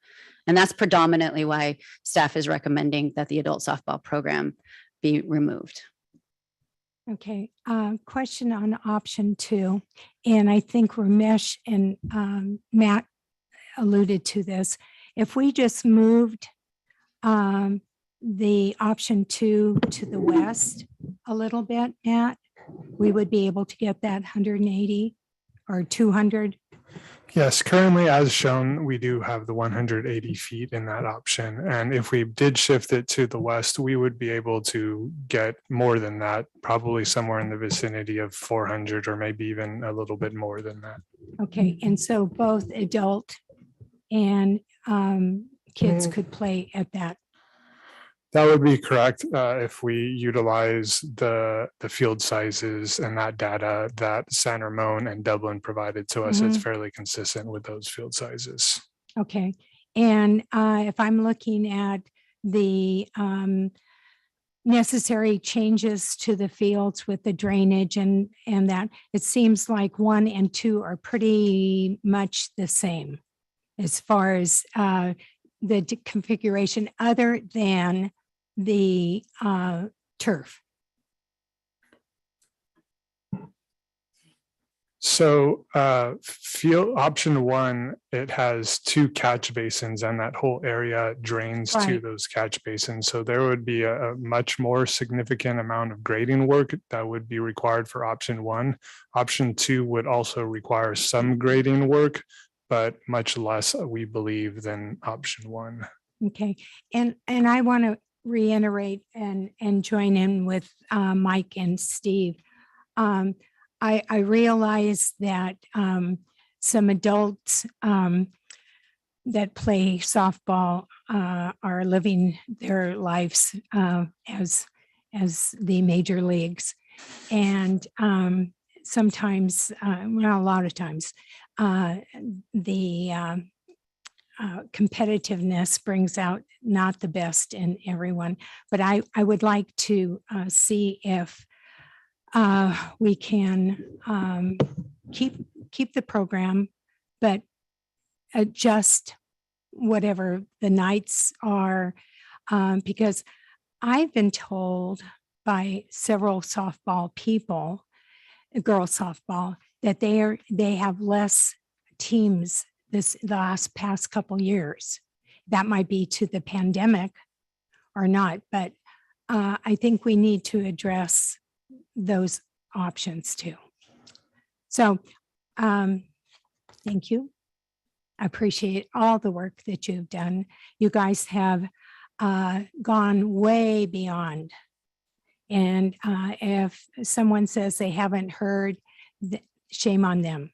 And that's predominantly why staff is recommending that the adult softball program be removed. Okay, question on option 2, and I think Ramesh and Matt alluded to this. If we just moved the option 2 to the west a little bit, Matt, we would be able to get that 180 or 200. Yes, currently as shown, we do have the 180 feet in that option. And if we did shift it to the west, we would be able to get more than that, probably somewhere in the vicinity of 400 or maybe even a little bit more than that. Okay, and so both adult and kids could play at that. That would be correct if we utilize the field sizes and that data that San Ramon and Dublin provided to us. It's fairly consistent with those field sizes. Okay, and if I'm looking at the necessary changes to the fields with the drainage and that, it seems like 1 and 2 are pretty much the same as far as the configuration, other than the turf. So field option 1, it has 2 catch basins and that whole area drains to Right. those catch basins. So there would be a much more significant amount of grading work that would be required for option 1. Option 2 would also require some grading work, but much less, we believe, than option 1. Okay, and I want to reiterate and join in with Mike and Steve. I realize that some adults that play softball are living their lives as the major leagues, and sometimes, well, a lot of times, the competitiveness brings out not the best in everyone. But I would like to see if we can keep the program, but adjust whatever the nights are, because I've been told by several softball people, girls softball, that they have less teams the last past couple years. That might be to the pandemic or not, but I think we need to address those options too. So thank you. I appreciate all the work that you've done. You guys have gone way beyond. And if someone says they haven't heard, shame on them.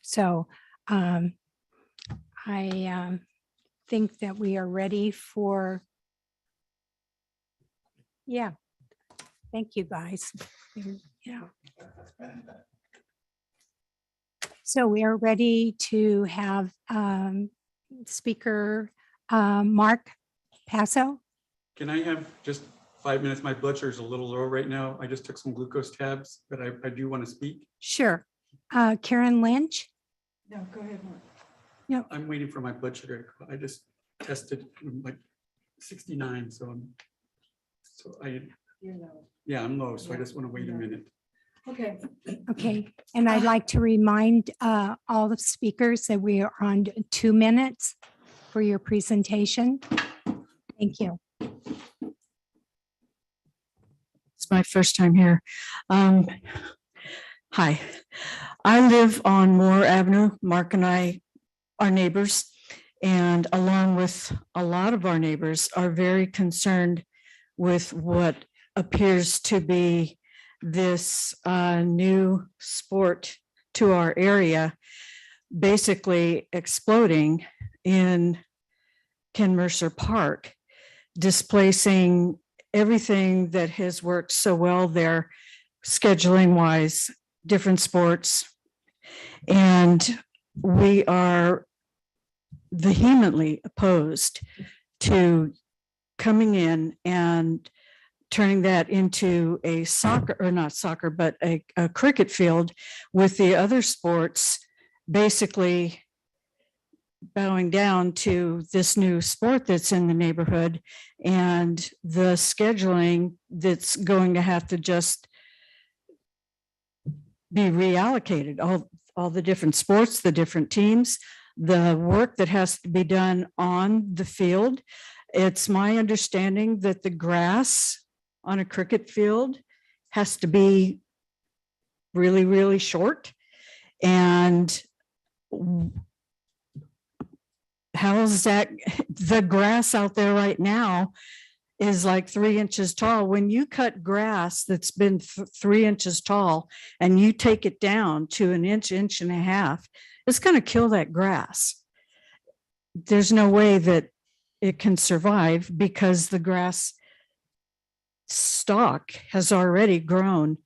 So I think that we are ready for, yeah. Thank you, guys. Yeah. So we are ready to have speaker Mark Passo? Can I have just 5 minutes? My blood sugar is a little low right now. I just took some glucose tabs, but I do want to speak. Sure. Karen Lynch? No, go ahead, Mark. I'm waiting for my blood sugar. I just tested like 69, You're low. yeah, I'm low, so I just want to wait a minute. Okay. Okay, and I'd like to remind all the speakers that we are on 2 minutes for your presentation. Thank you. It's my first time here. Hi, I live on Moore Avenue. Mark and I are neighbors, and along with a lot of our neighbors are very concerned with what appears to be this new sport to our area, basically exploding in Ken Mercer Park, displacing everything that has worked so well there, scheduling wise, different sports. And we are vehemently opposed to coming in and turning that into a soccer, or not soccer, but a cricket field with the other sports basically bowing down to this new sport that's in the neighborhood, and the scheduling that's going to have to just be reallocated, all the different sports, the different teams, the work that has to be done on the field. It's my understanding that the grass on a cricket field has to be really, really short. And how is that? The grass out there right now is like 3 inches tall. When you cut grass that's been 3 inches tall and you take it down to an inch, inch and a half, it's going to kill that grass. There's no way that it can survive because the grass stalk has already grown,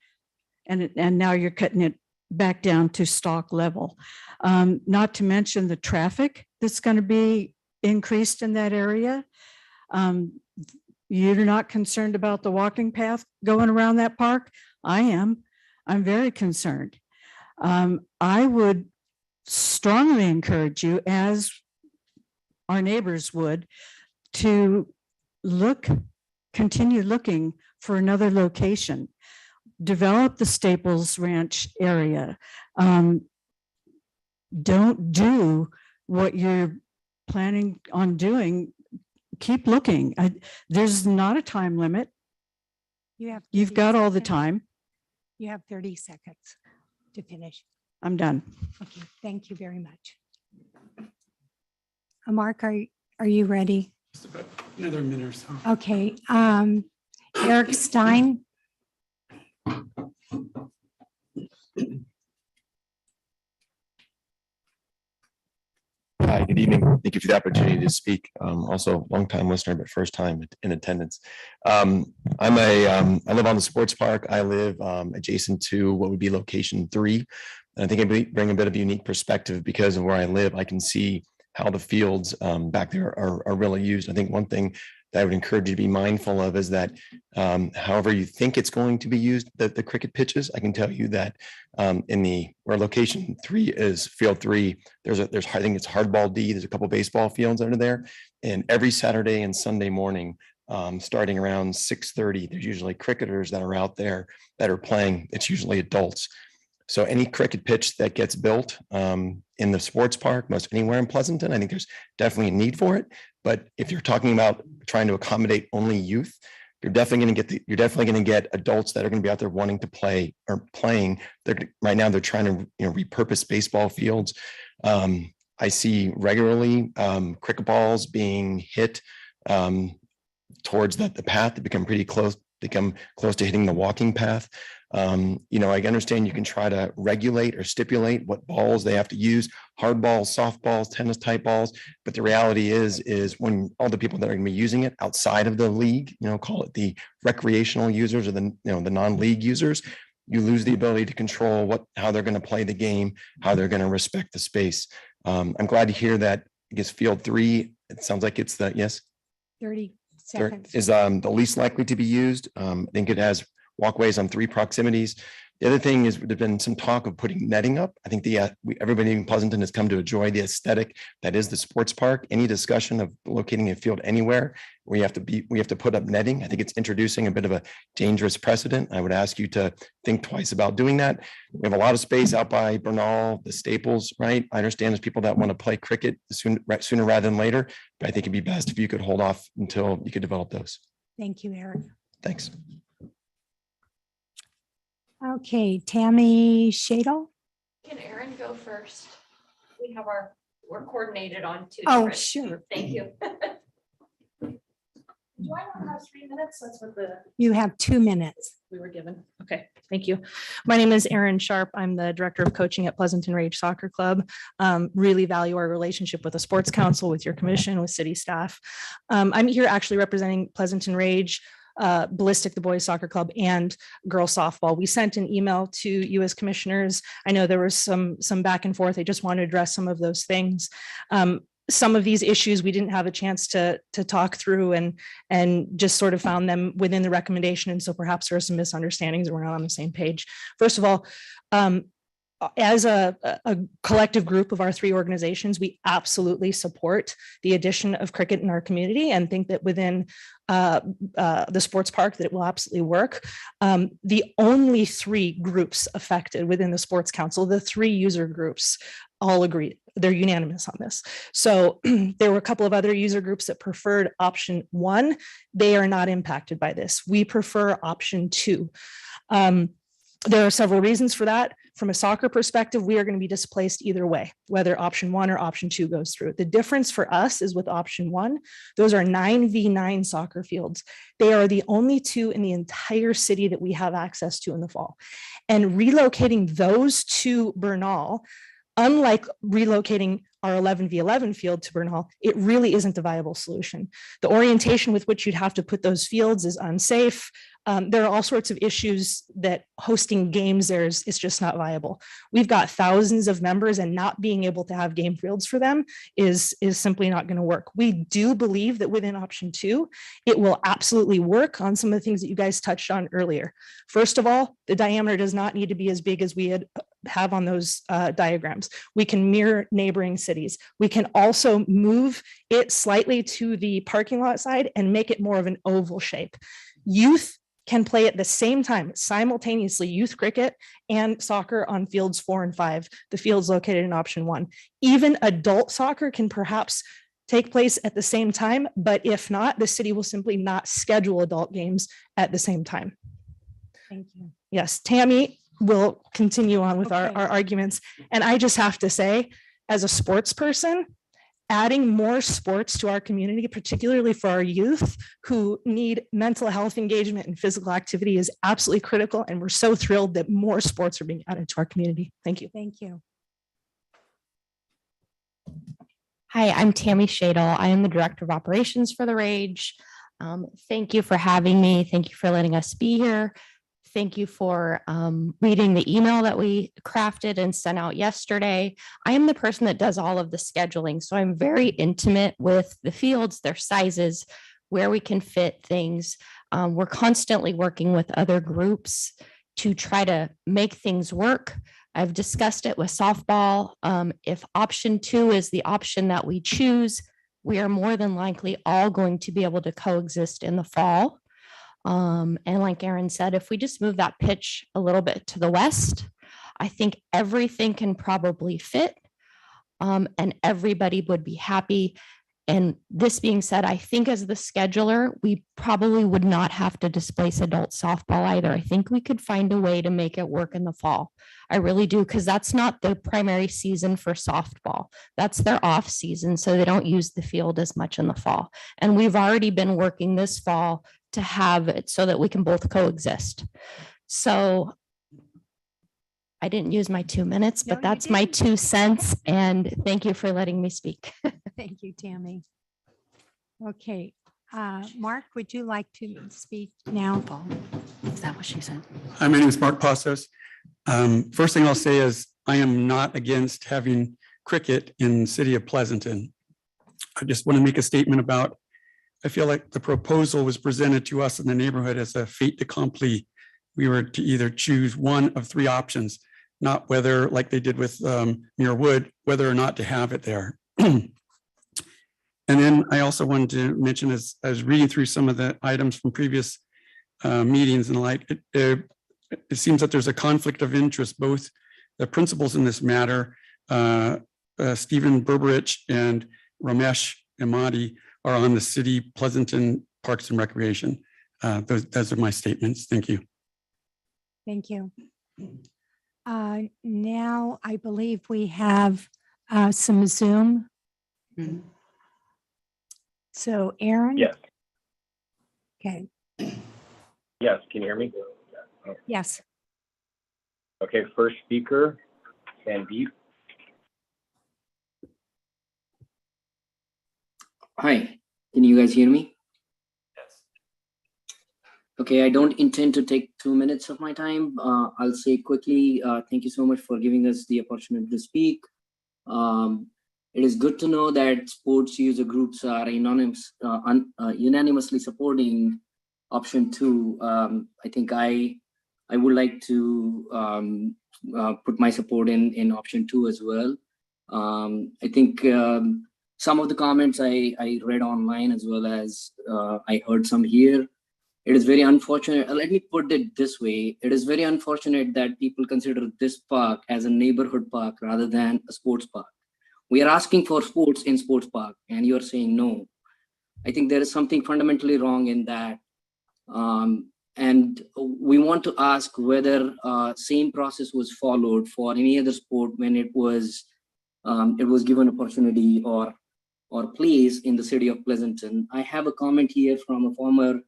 and now you're cutting it back down to stalk level. Not to mention the traffic that's going to be increased in that area. You're not concerned about the walking path going around that park? I am. I'm very concerned. I would strongly encourage you, as our neighbors would, to continue looking for another location. Develop the Staples Ranch area. Don't do what you're planning on doing. Keep looking. There's not a time limit. You've got all the time. You have 30 seconds to finish. I'm done. Okay, thank you very much. Mark, are you ready? Just about another minute or so. Okay, Eric Stein. Hi, good evening. Thank you for the opportunity to speak. Also, longtime listener, but first time in attendance. I live on the sports park. I live adjacent to what would be location 3. And I think I bring a bit of a unique perspective because of where I live. I can see how the fields back there are really used. I think one thing that I would encourage you to be mindful of is that however you think it's going to be used, the cricket pitches, I can tell you that where location 3 is field 3, there's I think it's hardball D, there's a couple baseball fields under there. And every Saturday and Sunday morning, starting around 6:30, there's usually cricketers that are out there that are playing. It's usually adults. So any cricket pitch that gets built in the sports park, most anywhere in Pleasanton, I think there's definitely a need for it. But if you're talking about trying to accommodate only youth, you're definitely going to get adults that are going to be out there wanting to play or playing. Right now they're trying to repurpose baseball fields. I see regularly cricket balls being hit towards the path. They become pretty close. Become close to hitting the walking path. I understand you can try to regulate or stipulate what balls they have to use, hard balls, soft balls, tennis type balls. But the reality is when all the people that are going to be using it outside of the league, call it the recreational users or the non-league users, you lose the ability to control how they're going to play the game, how they're going to respect the space. I'm glad to hear that. I guess field 3, it sounds like it's yes. 30 There seconds. is the least likely to be used. I think it has walkways on 3 proximities. The other thing is there's been some talk of putting netting up. I think everybody in Pleasanton has come to enjoy the aesthetic that is the sports park. Any discussion of locating a field anywhere where we have to put up netting, I think it's introducing a bit of a dangerous precedent. I would ask you to think twice about doing that. We have a lot of space out by Bernal, the Staples, right? I understand there's people that want to play cricket sooner rather than later, but I think it'd be best if you could hold off until you could develop those. Thank you, Eric. Thanks. Okay, Tammy Shadle. Can Aaron go first? We're coordinated on 2. Oh, different- sure. Thank you. Do I not have 3 minutes? That's what You have 2 minutes. we were given. Okay, thank you. My name is Erin Sharp. I'm the Director of Coaching at Pleasanton Rage Soccer Club. Really value our relationship with the Sports Council, with your commission, with city staff. I'm here actually representing Pleasanton Rage, Ballistic, the boys soccer club, and girls softball. We sent an email to you as commissioners. I know there was some back and forth. I just want to address some of those things. Some of these issues we didn't have a chance to talk through and just sort of found them within the recommendation. And so perhaps there are some misunderstandings and we're not on the same page. First of all, as a collective group of our 3 organizations, we absolutely support the addition of cricket in our community and think that within the sports park that it will absolutely work. The only 3 groups affected within the Sports Council, the 3 user groups, all agree. They're unanimous on this. So there were a couple of other user groups that preferred option 1. They are not impacted by this. We prefer option 2. There are several reasons for that. From a soccer perspective, we are going to be displaced either way, whether option 1 or option 2 goes through. The difference for us is with option 1, those are 9v9 soccer fields. They are the only 2 in the entire city that we have access to in the fall. And relocating those to Bernal, unlike relocating our 11v11 field to Bernal, it really isn't a viable solution. The orientation with which you'd have to put those fields is unsafe. There are all sorts of issues that hosting games there is just not viable. We've got thousands of members and not being able to have game fields for them is simply not going to work. We do believe that within option 2, it will absolutely work on some of the things that you guys touched on earlier. First of all, the diameter does not need to be as big as we have on those diagrams. We can mirror neighboring cities. We can also move it slightly to the parking lot side and make it more of an oval shape. Youth can play at the same time, simultaneously, youth cricket and soccer on fields 4 and 5, the fields located in option 1. Even adult soccer can perhaps take place at the same time, but if not, the city will simply not schedule adult games at the same time. Thank you. Yes, Tammy will continue on with Okay. our arguments. And I just have to say, as a sports person, adding more sports to our community, particularly for our youth who need mental health engagement and physical activity, is absolutely critical. And we're so thrilled that more sports are being added to our community. Thank you. Thank you. Hi, I'm Tammy Shadle. I am the Director of Operations for the Rage. Thank you for having me. Thank you for letting us be here. Thank you for reading the email that we crafted and sent out yesterday. I am the person that does all of the scheduling, so I'm very intimate with the fields, their sizes, where we can fit things. We're constantly working with other groups to try to make things work. I've discussed it with softball. If option 2 is the option that we choose, we are more than likely all going to be able to coexist in the fall. And like Aaron said, if we just move that pitch a little bit to the west, I think everything can probably fit, and everybody would be happy. And this being said, I think as the scheduler, we probably would not have to displace adult softball either. I think we could find a way to make it work in the fall. I really do, because that's not the primary season for softball. That's their off season, so they don't use the field as much in the fall. And we've already been working this fall to have it so that we can both coexist. So I didn't use my 2 minutes, No, but you that's my didn't. 2 cents. And thank you for letting me speak. Thank you, Tammy. Okay, Mark, would you like to speak now? Is that what she said? Hi, my name is Mark Passos. First thing I'll say is I am not against having cricket in the city of Pleasanton. I just want to make a statement about I feel like the proposal was presented to us in the neighborhood as a fait accompli. We were to either choose one of three options, not whether, like they did with Muir Wood, whether or not to have it there. And then I also wanted to mention, as I was reading through some of the items from previous meetings and the like, it seems that there's a conflict of interest. Both the principals in this matter, Stephen Berberich and Ramesh Imadi, are on the city Pleasanton Parks and Recreation. Those are my statements. Thank you. Thank you. Now I believe we have some Zoom. So Aaron? Yes. Okay. Yes. Can you hear me? Yes. Okay. First speaker, Sandeep. Hi, can you guys hear me? Yes. Okay, I don't intend to take 2 minutes of my time. I'll say quickly, thank you so much for giving us the opportunity to speak. It is good to know that sports user groups are unanimously supporting option 2. I think I would like to put my support in option 2 as well. I think some of the comments I read online as well as I heard some here. It is very unfortunate. Let me put it this way. It is very unfortunate that people consider this park as a neighborhood park rather than a sports park. We are asking for sports in sports park and you're saying no. I think there is something fundamentally wrong in that. And we want to ask whether same process was followed for any other sport when it was given opportunity or place in the city of Pleasanton. I have a comment here from a former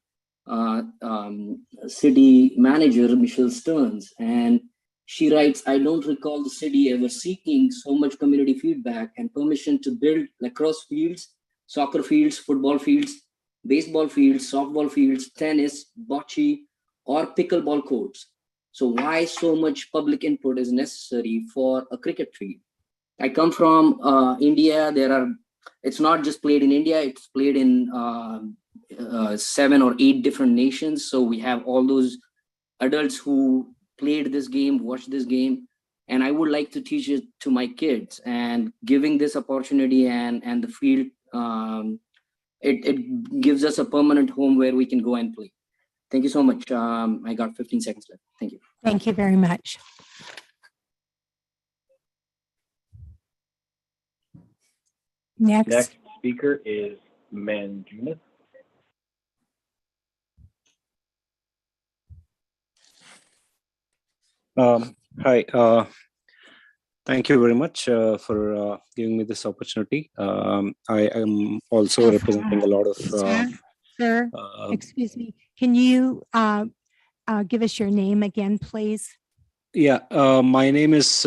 city manager, Michelle Stearns, and she writes, I don't recall the city ever seeking so much community feedback and permission to build lacrosse fields, soccer fields, football fields, baseball fields, softball fields, tennis, bocce, or pickleball courts. So why so much public input is necessary for a cricket field? I come from India. It's not just played in India, it's played in 7 or 8 different nations. So we have all those adults who played this game, watched this game, and I would like to teach it to my kids. And giving this opportunity and the field, it gives us a permanent home where we can go and play. Thank you so much. I got 15 seconds left. Thank you. Thank you very much. Next speaker is Manjunath. Hi, thank you very much for giving me this opportunity. I am also representing a lot of. Sir, excuse me. Can you give us your name again, please? Yeah, my name is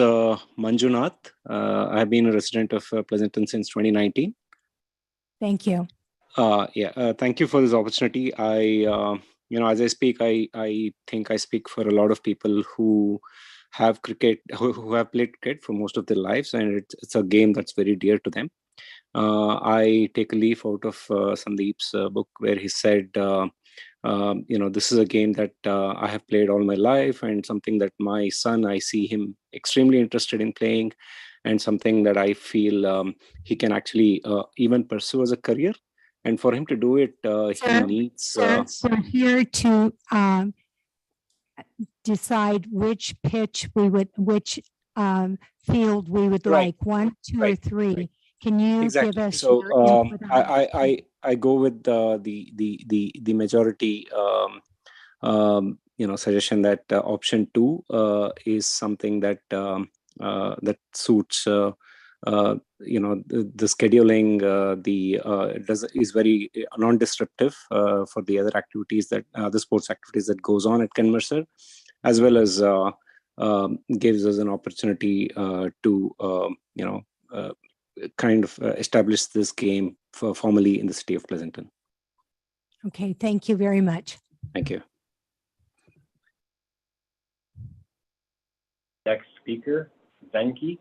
Manjunath. I have been a resident of Pleasanton since 2019. Thank you. Thank you for this opportunity. As I speak, I think I speak for a lot of people who have cricket, who have played cricket for most of their lives, and it's a game that's very dear to them. I take a leaf out of Sandeep's book where he said, this is a game that I have played all my life and something that my son, I see him extremely interested in playing and something that I feel he can actually even pursue as a career. And for him to do it, he needs... We're here to decide which pitch which field we would like, 1, 2, or 3. Can you give us so your input on I go with the majority suggestion that option 2 is something that that suits the scheduling is very non-disruptive for the other activities that the sports activities that goes on at Ken Mercer, as well as gives us an opportunity to kind of establish this game formally in the city of Pleasanton. Okay, thank you very much. Thank you. Next speaker, Venki.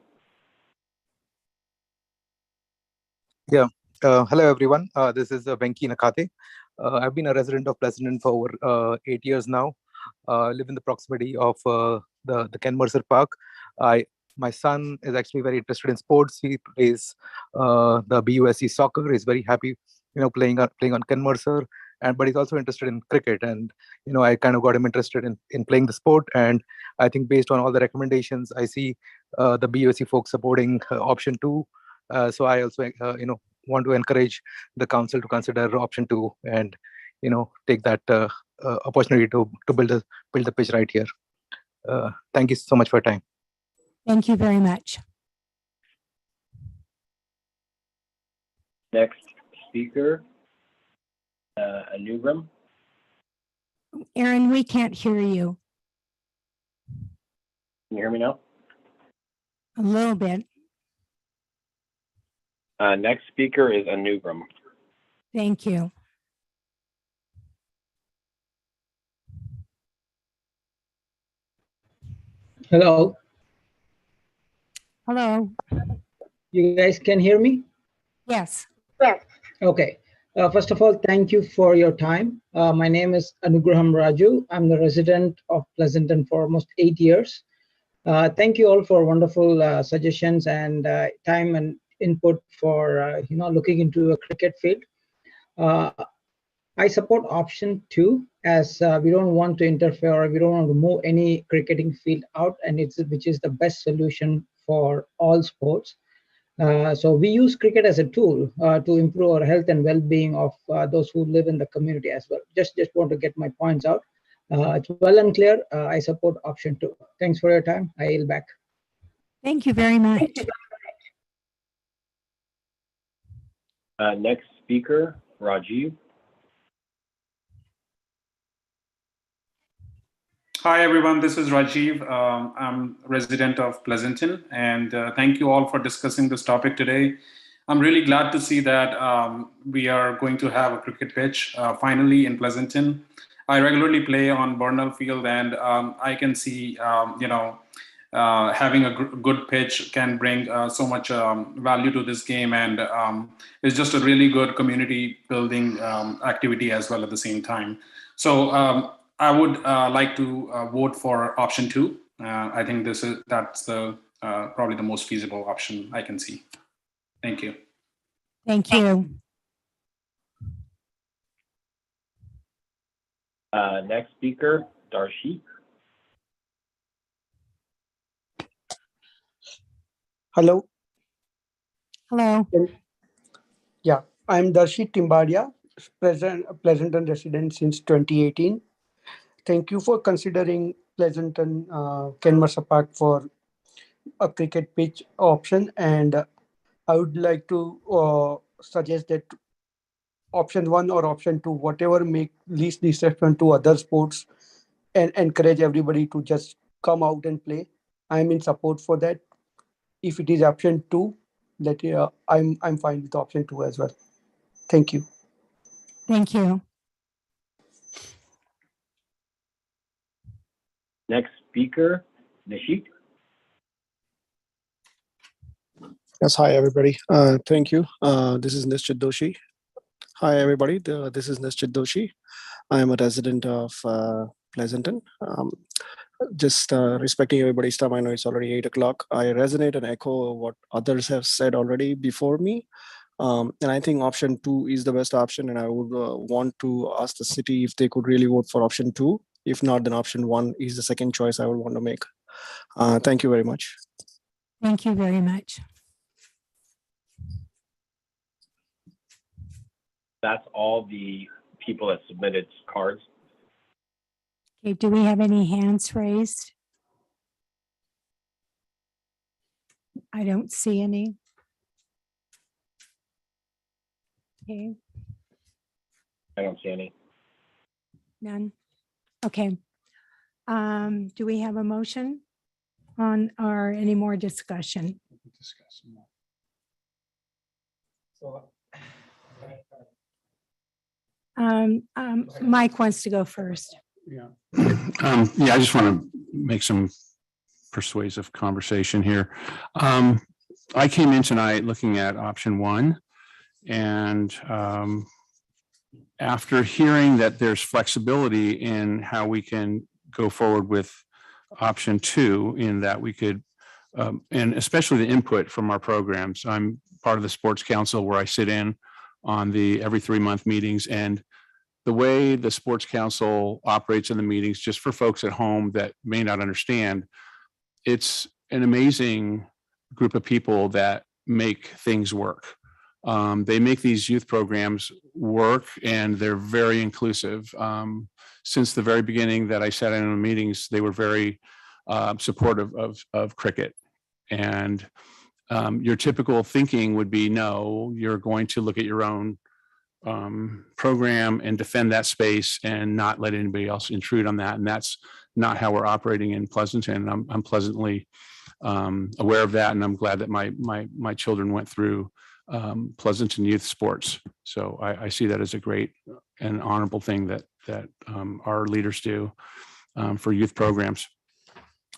Yeah, Hello, everyone. This is Venki Nakate. I've been a resident of Pleasanton for over 8 years now. Live in the proximity of the Ken Mercer Park. My son is actually very interested in sports. He plays the BUSC soccer. He's very happy, playing on Ken Mercer. But he's also interested in cricket. And I kind of got him interested in playing the sport. And I think based on all the recommendations, I see the BUSC folks supporting option 2. So I also, want to encourage the council to consider option 2 and take that opportunity to build the pitch right here. Thank you so much for your time. Thank you very much. Next speaker, Anugram. Aaron, we can't hear you. Can you hear me now? A little bit. Next speaker is Anugram. Thank you. Hello. Hello. You guys can hear me? Yes. Yes. Okay. First of all, thank you for your time. My name is Anugraham Raju. I'm the resident of Pleasanton for almost 8 years. Thank you all for wonderful suggestions and time and input for looking into a cricket field. I support option 2 as we don't want to interfere or we don't want to move any cricketing field out, and which is the best solution for all sports. So we use cricket as a tool to improve our health and well-being of those who live in the community as well. Just want to get my points out. It's well and clear. I support option 2. Thanks for your time. I yield back. Thank you very much. Next speaker, Rajiv. Hi, everyone. This is Rajiv. I'm a resident of Pleasanton, and thank you all for discussing this topic today. I'm really glad to see that we are going to have a cricket pitch finally in Pleasanton. I regularly play on Burnell Field, and I can see, having a good pitch can bring so much value to this game, and it's just a really good community building activity as well at the same time. So I would like to vote for option 2. I think that's probably the most feasible option I can see. Thank you. Thank you. Next speaker, Darshi. Hello. Hello. Yeah, I'm Darshi Timbadia, Pleasanton resident since 2018. Thank you for considering Pleasanton Ken Mercer Park for a cricket pitch option, and I would like to suggest that option 1 or option 2, whatever make least disruption to other sports, and encourage everybody to just come out and play. I'm in support for that. If it is option 2, that I'm fine with option 2 as well. Thank you. Thank you. Next speaker, Nishit. Yes, hi, everybody. Thank you. This is Nishchit Doshi. Hi, everybody. This is Nishchit Doshi. I am a resident of Pleasanton. Just respecting everybody's time, I know it's already 8 o'clock. I resonate and echo what others have said already before me. And I think option 2 is the best option. And I would want to ask the city if they could really vote for option 2. If not, then option 1 is the second choice I would want to make. Thank you very much. Thank you very much. That's all the people that submitted cards. Okay, do we have any hands raised? I don't see any. Okay. I don't see any. None. Okay. Do we have a motion on or any more discussion? Mike wants to go first. Yeah, I just want to make some persuasive conversation here. I came in tonight looking at option 1, And after hearing that there's flexibility in how we can go forward with option 2, in that we could, and especially the input from our programs. I'm part of the Sports Council where I sit in on the every 3-month meetings, and the way the Sports Council operates in the meetings, just for folks at home that may not understand, it's an amazing group of people that make things work. They make these youth programs work, and they're very inclusive. Since the very beginning that I sat in on the meetings, they were very supportive of cricket. And your typical thinking would be, no, you're going to look at your own program and defend that space and not let anybody else intrude on that. And that's not how we're operating in Pleasanton. I'm pleasantly aware of that, and I'm glad that my children went through Pleasanton Youth Sports. So I see that as a great and honorable thing that our leaders do for youth programs.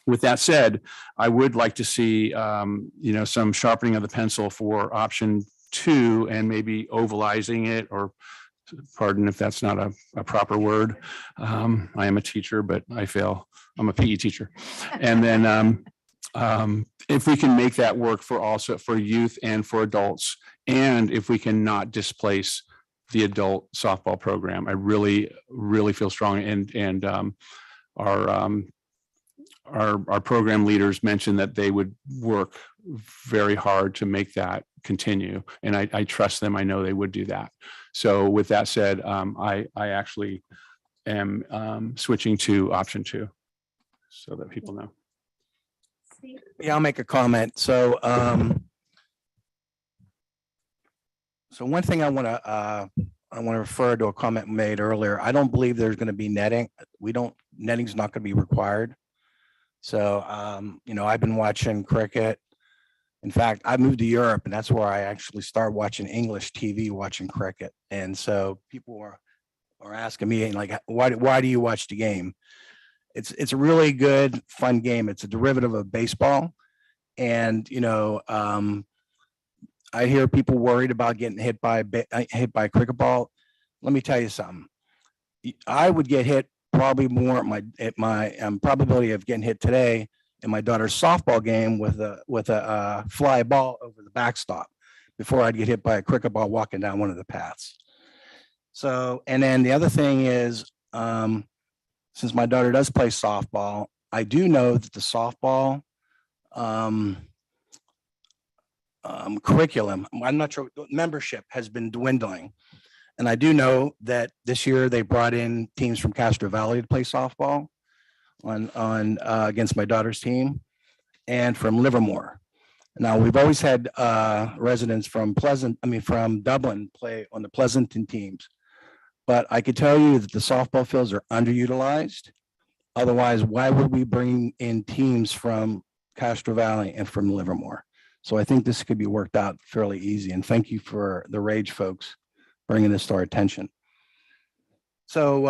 With that said, I would like to see some sharpening of the pencil for option 2, and maybe ovalizing it, or pardon if that's not a proper word. I am a teacher, but I fail. I'm a PE teacher. And then if we can make that work for youth and for adults, and if we can not displace the adult softball program, I really, really feel strong. And our program leaders mentioned that they would work very hard to make that continue. And I trust them. I know they would do that. So with that said, I actually am switching to option 2 so that people know. Yeah, I'll make a comment. So, one thing I want to refer to a comment made earlier. I don't believe there's going to be netting. Netting's not going to be required. So, I've been watching cricket. In fact, I moved to Europe, and that's where I actually started watching English TV, watching cricket. And so people are asking me, like, why do you watch the game? It's a really good, fun game. It's a derivative of baseball. And, I hear people worried about getting hit by a cricket ball. Let me tell you something. I would get hit probably more at my probability of getting hit today in my daughter's softball game with a fly ball over the backstop before I'd get hit by a cricket ball walking down one of the paths. So, and then the other thing is, since my daughter does play softball, I do know that the softball curriculum, I'm not sure, membership has been dwindling. And I do know that this year they brought in teams from Castro Valley to play softball on against my daughter's team, and from Livermore. Now, we've always had residents from Dublin play on the Pleasanton teams. But I could tell you that the softball fields are underutilized. Otherwise, why would we bring in teams from Castro Valley and from Livermore? So I think this could be worked out fairly easy. And thank you for the Rage folks bringing this to our attention. So,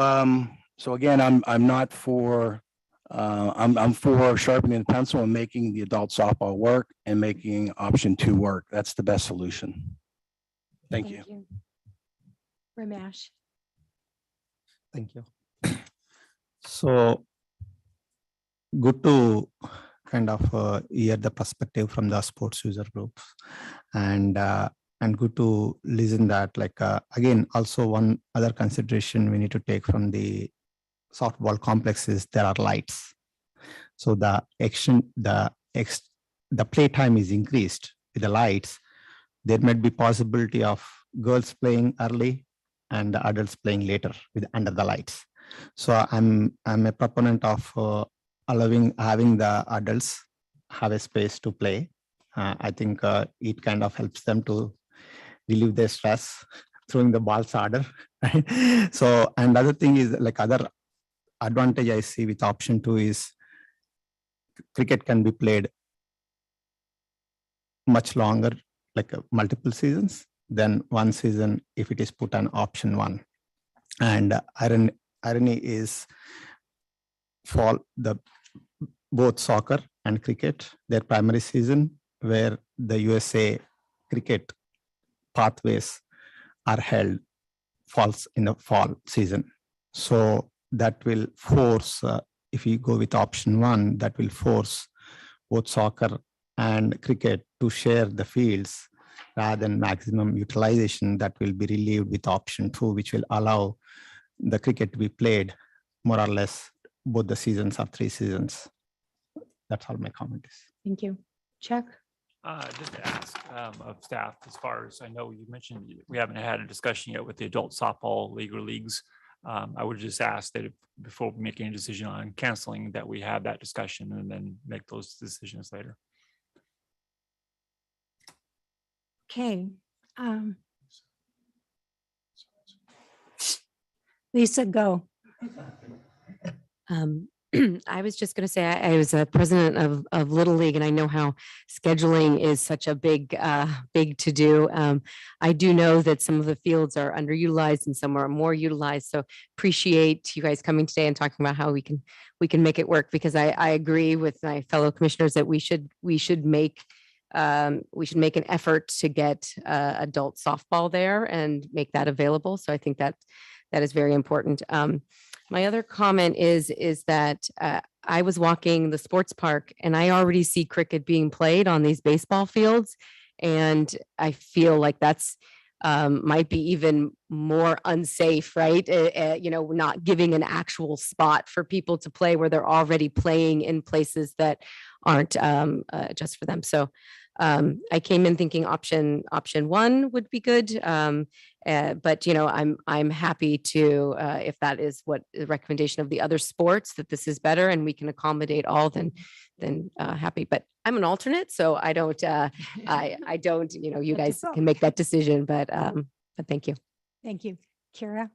again, I'm not for, I'm for sharpening the pencil and making the adult softball work and making option 2 work. That's the best solution. Thank you. Ramesh. Thank you. So good to kind of hear the perspective from the sports user groups, and good to listen that, like, again, also one other consideration we need to take from the softball complex is there are lights. So the play time is increased with the lights. There might be possibility of girls playing early and the adults playing later under the lights. So I'm a proponent of having the adults have a space to play. I think it kind of helps them to relieve their stress, throwing the balls harder. Right? So, and the other thing is, like, other advantage I see with option 2 is cricket can be played much longer, like multiple seasons, than one season if it is put on option 1. And irony is, for both soccer and cricket, their primary season, where the USA cricket pathways are held in the fall season. So that will force, if you go with option 1, that will force both soccer and cricket to share the fields rather than maximum utilization that will be relieved with option 2, which will allow the cricket to be played more or less both the seasons or 3 seasons. That's all my comment is. Thank you. Chuck? Just to ask of staff, as far as I know, you mentioned we haven't had a discussion yet with the adult softball league or leagues. I would just ask that before making a decision on canceling, that we have that discussion and then make those decisions later. Okay. Lisa, go. I was just going to say, I was a president of Little League, and I know how scheduling is such a big to do. I do know that some of the fields are underutilized and some are more utilized. So appreciate you guys coming today and talking about how we can make it work, because I agree with my fellow commissioners that we should make an effort to get adult softball there and make that available. So I think that is very important. My other comment is that I was walking the sports park and I already see cricket being played on these baseball fields. And I feel like that's might be even more unsafe, right? Not giving an actual spot for people to play where they're already playing in places that aren't just for them. So I came in thinking option 1 would be good. But I'm happy to, if that is what the recommendation of the other sports, that this is better and we can accommodate all, then happy. But I'm an alternate, so I don't, I don't, you guys can make that decision, but thank you. Thank you. Kira?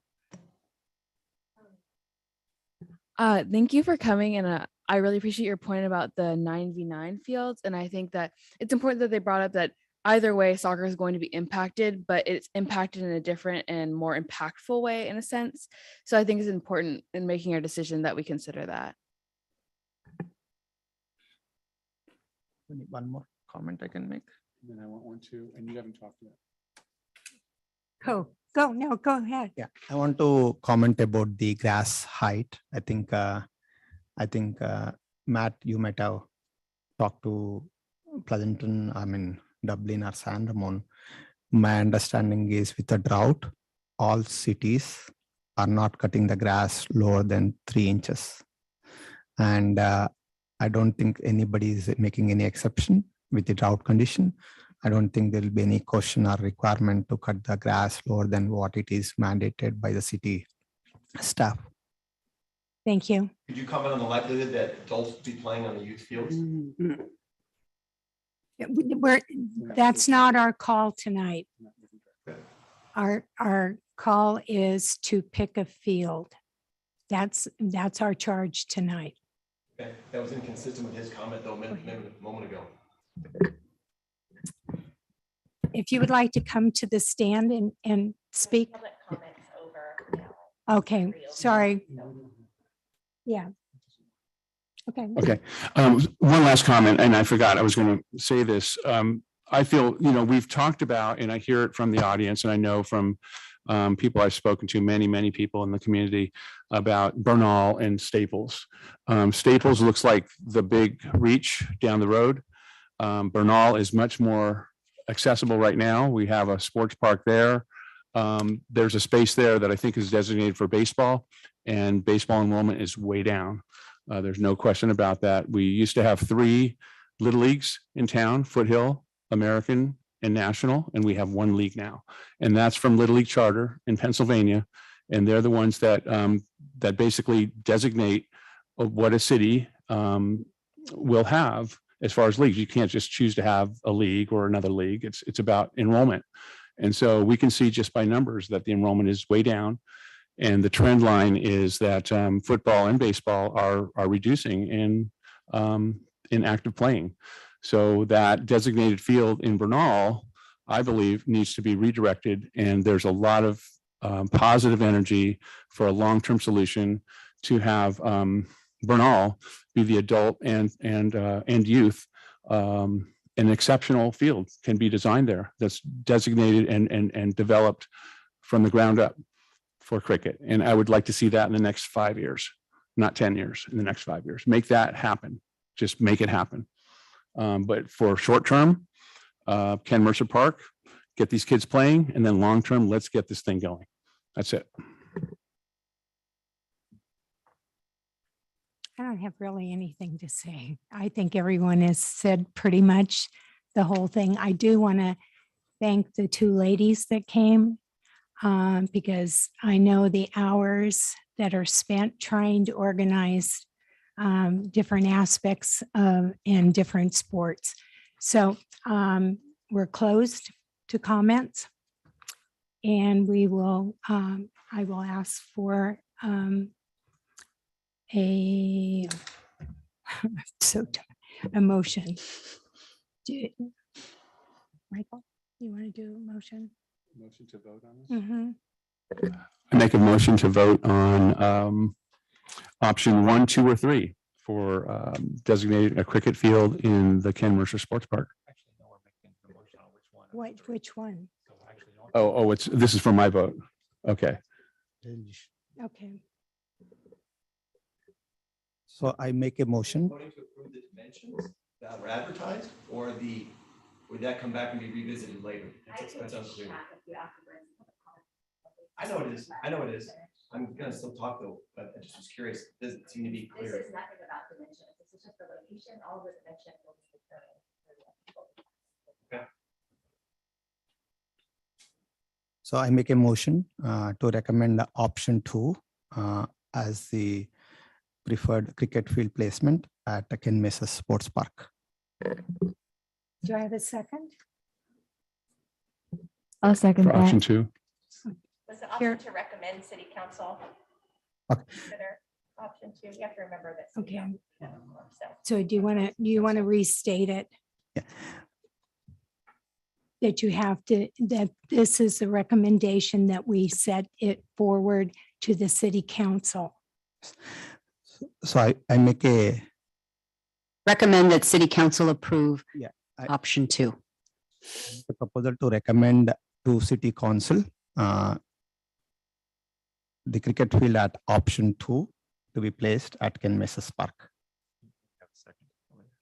Thank you for coming, and I really appreciate your point about the 9v9 fields. And I think that it's important that they brought up that either way, soccer is going to be impacted, but it's impacted in a different and more impactful way, in a sense. So I think it's important in making our decision that we consider that. One more comment I can make. Then I want one too, and you haven't talked yet. Go ahead. Yeah, I want to comment about the grass height. I think Matt, you might have talked to Pleasanton, Dublin or San Ramon. My understanding is with a drought, all cities are not cutting the grass lower than 3 inches. And I don't think anybody is making any exception with the drought condition. I don't think there will be any question or requirement to cut the grass lower than what it is mandated by the city staff. Thank you. Could you comment on the likelihood that adults will be playing on the youth fields? That's not our call tonight. Our call is to pick a field. That's our charge tonight. Okay. That was inconsistent with his comment though a moment ago. If you would like to come to the stand and speak. Okay, sorry. Yeah. Okay. Okay. One last comment, and I forgot I was going to say this. I feel, we've talked about, and I hear it from the audience, and I know from people I've spoken to, many people in the community, about Bernal and Staples. Staples looks like the big reach down the road. Bernal is much more accessible right now. We have a sports park there. There's a space there that I think is designated for baseball, and baseball enrollment is way down. There's no question about that. We used to have 3 little leagues in town: Foothill, American, and National, and we have 1 league now, and that's from Little League Charter in Pennsylvania, and they're the ones that that basically designate what a city will have as far as leagues. You can't just choose to have a league or another league. It's about enrollment, and so we can see just by numbers that the enrollment is way down. And the trend line is that football and baseball are reducing in active playing. So that designated field in Bernal, I believe, needs to be redirected. And there's a lot of positive energy for a long-term solution to have Bernal be the adult and youth. An exceptional field can be designed there that's designated and developed from the ground up for cricket. And I would like to see that in the next 5 years, not 10 years, in the next 5 years. Make that happen. Just make it happen. But for short term, Ken Mercer Park, get these kids playing, and then long term, let's get this thing going. That's it. I don't have really anything to say. I think everyone has said pretty much the whole thing. I do want to thank the two ladies that came because I know the hours that are spent trying to organize different aspects of in different sports. So we're closed to comments, and we will. I will ask for a motion. Michael, you want to do a motion? Motion to vote on this? Mm-hmm. I make a motion to vote on option 1, 2, or 3 for designating a cricket field in the Ken Mercer Sports Park. Which one? Oh, this is for my vote. Okay. Okay. So I make a motion. Voting to approve the dimensions that were advertised, or would that come back and be revisited later? That's unclear. I know it is. I know it is. I'm gonna still talk though, but I just was curious. It doesn't seem to be clear. This is nothing about dimensions. This is just the location. All the dimensions will be determined. Okay. So I make a motion to recommend the option 2 as the preferred cricket field placement at the Ken Mercer Sports Park. Do I have a second? I'll second For that. option 2. Was the option to recommend city council? Okay. Consider option 2. You have to remember that. Okay. So So do you want to restate it? Yeah. That you have to, that this is the recommendation that we set it forward to the city council. So I make a Recommend that city council approve option 2. proposal to recommend to city council the cricket field at option 2 to be placed at Ken Mercer Park.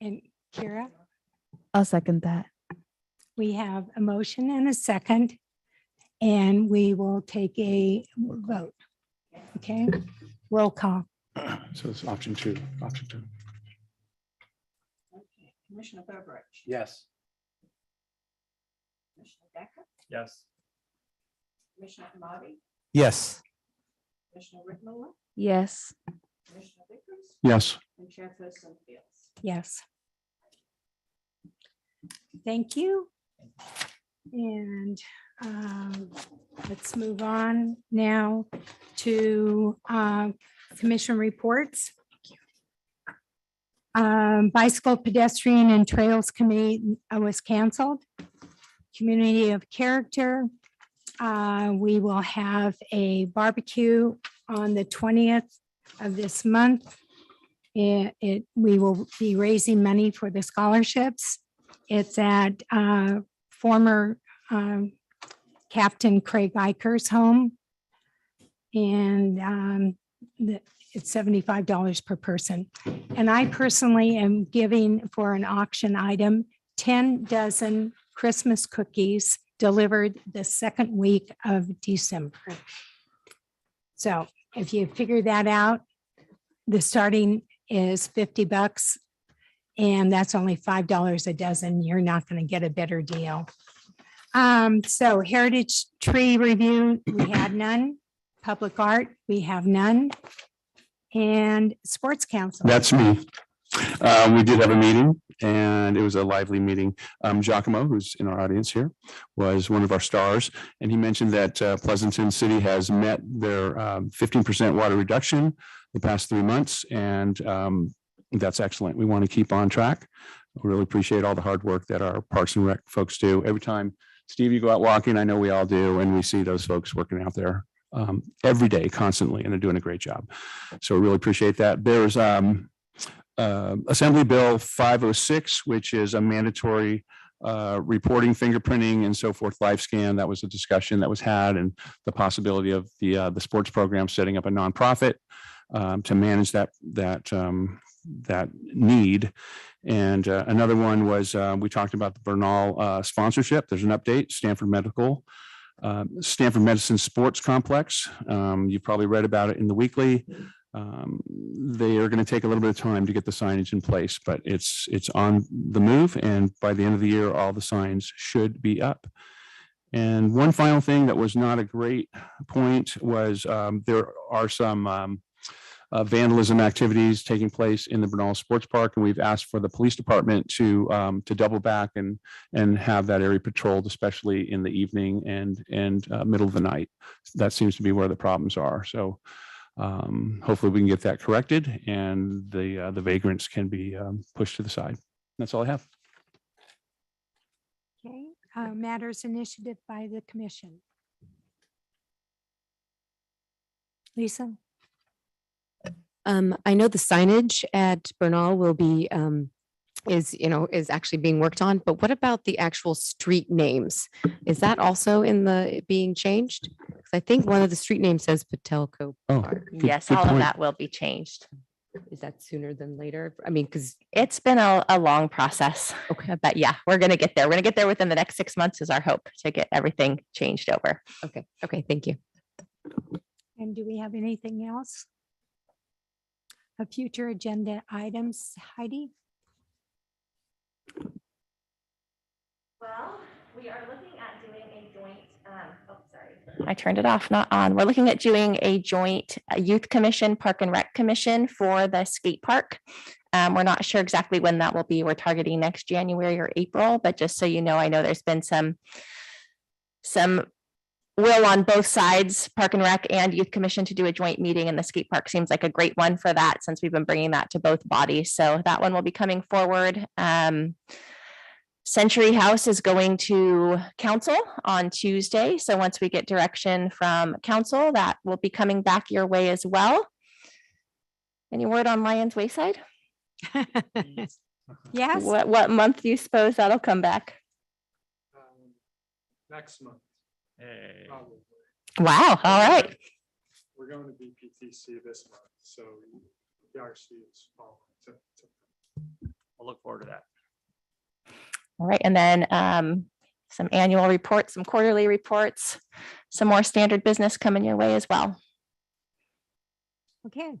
And Kira, I'll second that. we have a motion and a second, and we will take a vote. Okay, roll call. So it's option 2. Option 2. Commissioner Burbridge. Yes. Commissioner Decker. Yes. Commissioner Amati. Yes. Commissioner Whitmore. Yes. Commissioner Vickers. Yes. And Chairperson Fields. Yes. Thank you. And let's move on now to commission reports. Bicycle, Pedestrian and Trails Committee was canceled. Community of Character. We will have a barbecue on the 20th of this month. We will be raising money for the scholarships. It's at former Captain Craig Eicher's home. And it's $75 per person. And I personally am giving for an auction item 10 dozen Christmas cookies delivered the second week of December. So if you figure that out, the starting is $50 and that's only $5 a dozen. You're not going to get a better deal. So Heritage Tree Review, we had none. Public Art, we have none. And Sports Council. That's me. We did have a meeting and it was a lively meeting. Giacomo, who's in our audience here, was one of our stars. And he mentioned that Pleasanton City has met their 15% water reduction the past 3 months. And that's excellent. We want to keep on track. We really appreciate all the hard work that our Parks and Rec folks do. Every time, Steve, you go out walking, I know we all do, and we see those folks working out there every day, constantly, and they're doing a great job. So we really appreciate that. There's Assembly Bill 506, which is a mandatory reporting, fingerprinting and so forth, live scan. That was a discussion that was had, and the possibility of the sports program setting up a nonprofit to manage that need. And another one was we talked about the Bernal sponsorship. There's an update. Stanford Medicine Sports Complex. You've probably read about it in the weekly. They are going to take a little bit of time to get the signage in place, but it's on the move, and by the end of the year, all the signs should be up. And one final thing that was not a great point was there are some vandalism activities taking place in the Bernal Sports Park, and we've asked for the police department to double back and have that area patrolled, especially in the evening and middle of the night. That seems to be where the problems are. So hopefully we can get that corrected, and the vagrants can be pushed to the side. That's all I have. Okay, matters initiative by the commission. Lisa? I know the signage at Bernal will be, is actually being worked on, but what about the actual street names? Is that also being changed? Because I think one of the street names says Patelco Park. Yes, all of that will be changed. Is that sooner than later? I mean, because it's been a long process. Okay. But yeah, we're going to get there. We're going to get there within the next 6 months is our hope to get everything changed over. Okay. Okay. Thank you. And do we have anything else? Future agenda items, Heidi? Well, we are looking at doing a joint, I turned it off, not on. We're looking at doing a joint youth commission, park and rec commission for the skate park. We're not sure exactly when that will be. We're targeting next January or April, but just so you know, I know there's been some will on both sides, park and rec and youth commission, to do a joint meeting, and the skate park seems like a great one for that, since we've been bringing that to both bodies. So that one will be coming forward. Century House is going to council on Tuesday. So once we get direction from council, that will be coming back your way as well. Any word on Lions Wayside? Yes. What month do you suppose that'll come back? Next month. Hey. Probably. Wow. All right. We're going to BPTC this month, so PRC is following. I'll look forward to that. All right. And then some annual reports, some quarterly reports, some more standard business coming your way as well. Okay.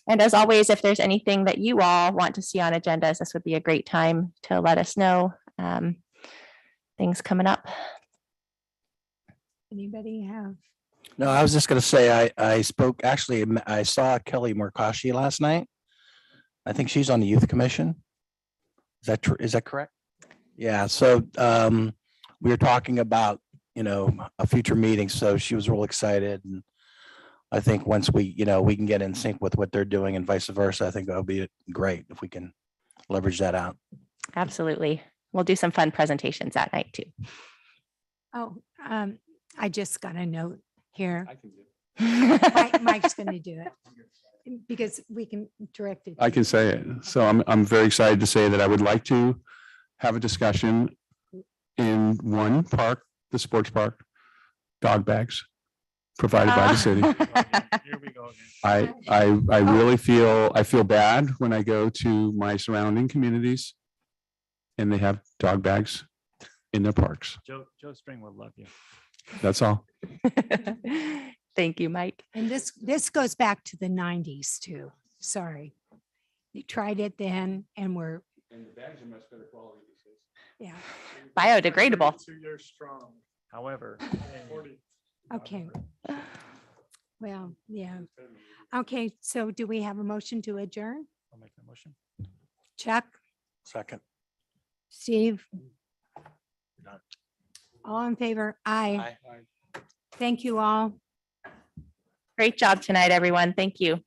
And as always, if there's anything that you all want to see on agendas, this would be a great time to let us know. Things coming up. Anybody have? No, I was just going to say, I spoke, actually, I saw Kelly Murkashi last night. I think she's on the youth commission. Is that true? Is that correct? Yeah. So we were talking about, a future meeting. So she was real excited. And I think once we can get in sync with what they're doing and vice versa, I think that'll be great if we can leverage that out. Absolutely. We'll do some fun presentations that night too. Oh, I just got a note here. I can do it. Mike's going to do it because we can direct it. I can say it. So I'm very excited to say that I would like to have a discussion in one park, the sports park, dog bags provided by the city. Here we go again. I really feel bad when I go to my surrounding communities and they have dog bags in their parks. Joe String will love you. That's all. Thank you, Mike. And this goes back to the 90s too. Sorry. You tried it then and we're. And the bags are much better quality these days. Yeah. Biodegradable. 2 years strong. However. 40. Okay. Well, yeah. Okay. So do we have a motion to adjourn? I'll make the motion. Chuck, Second. Steve? All in favor? Aye. Thank you all. Great job tonight, everyone. Thank you.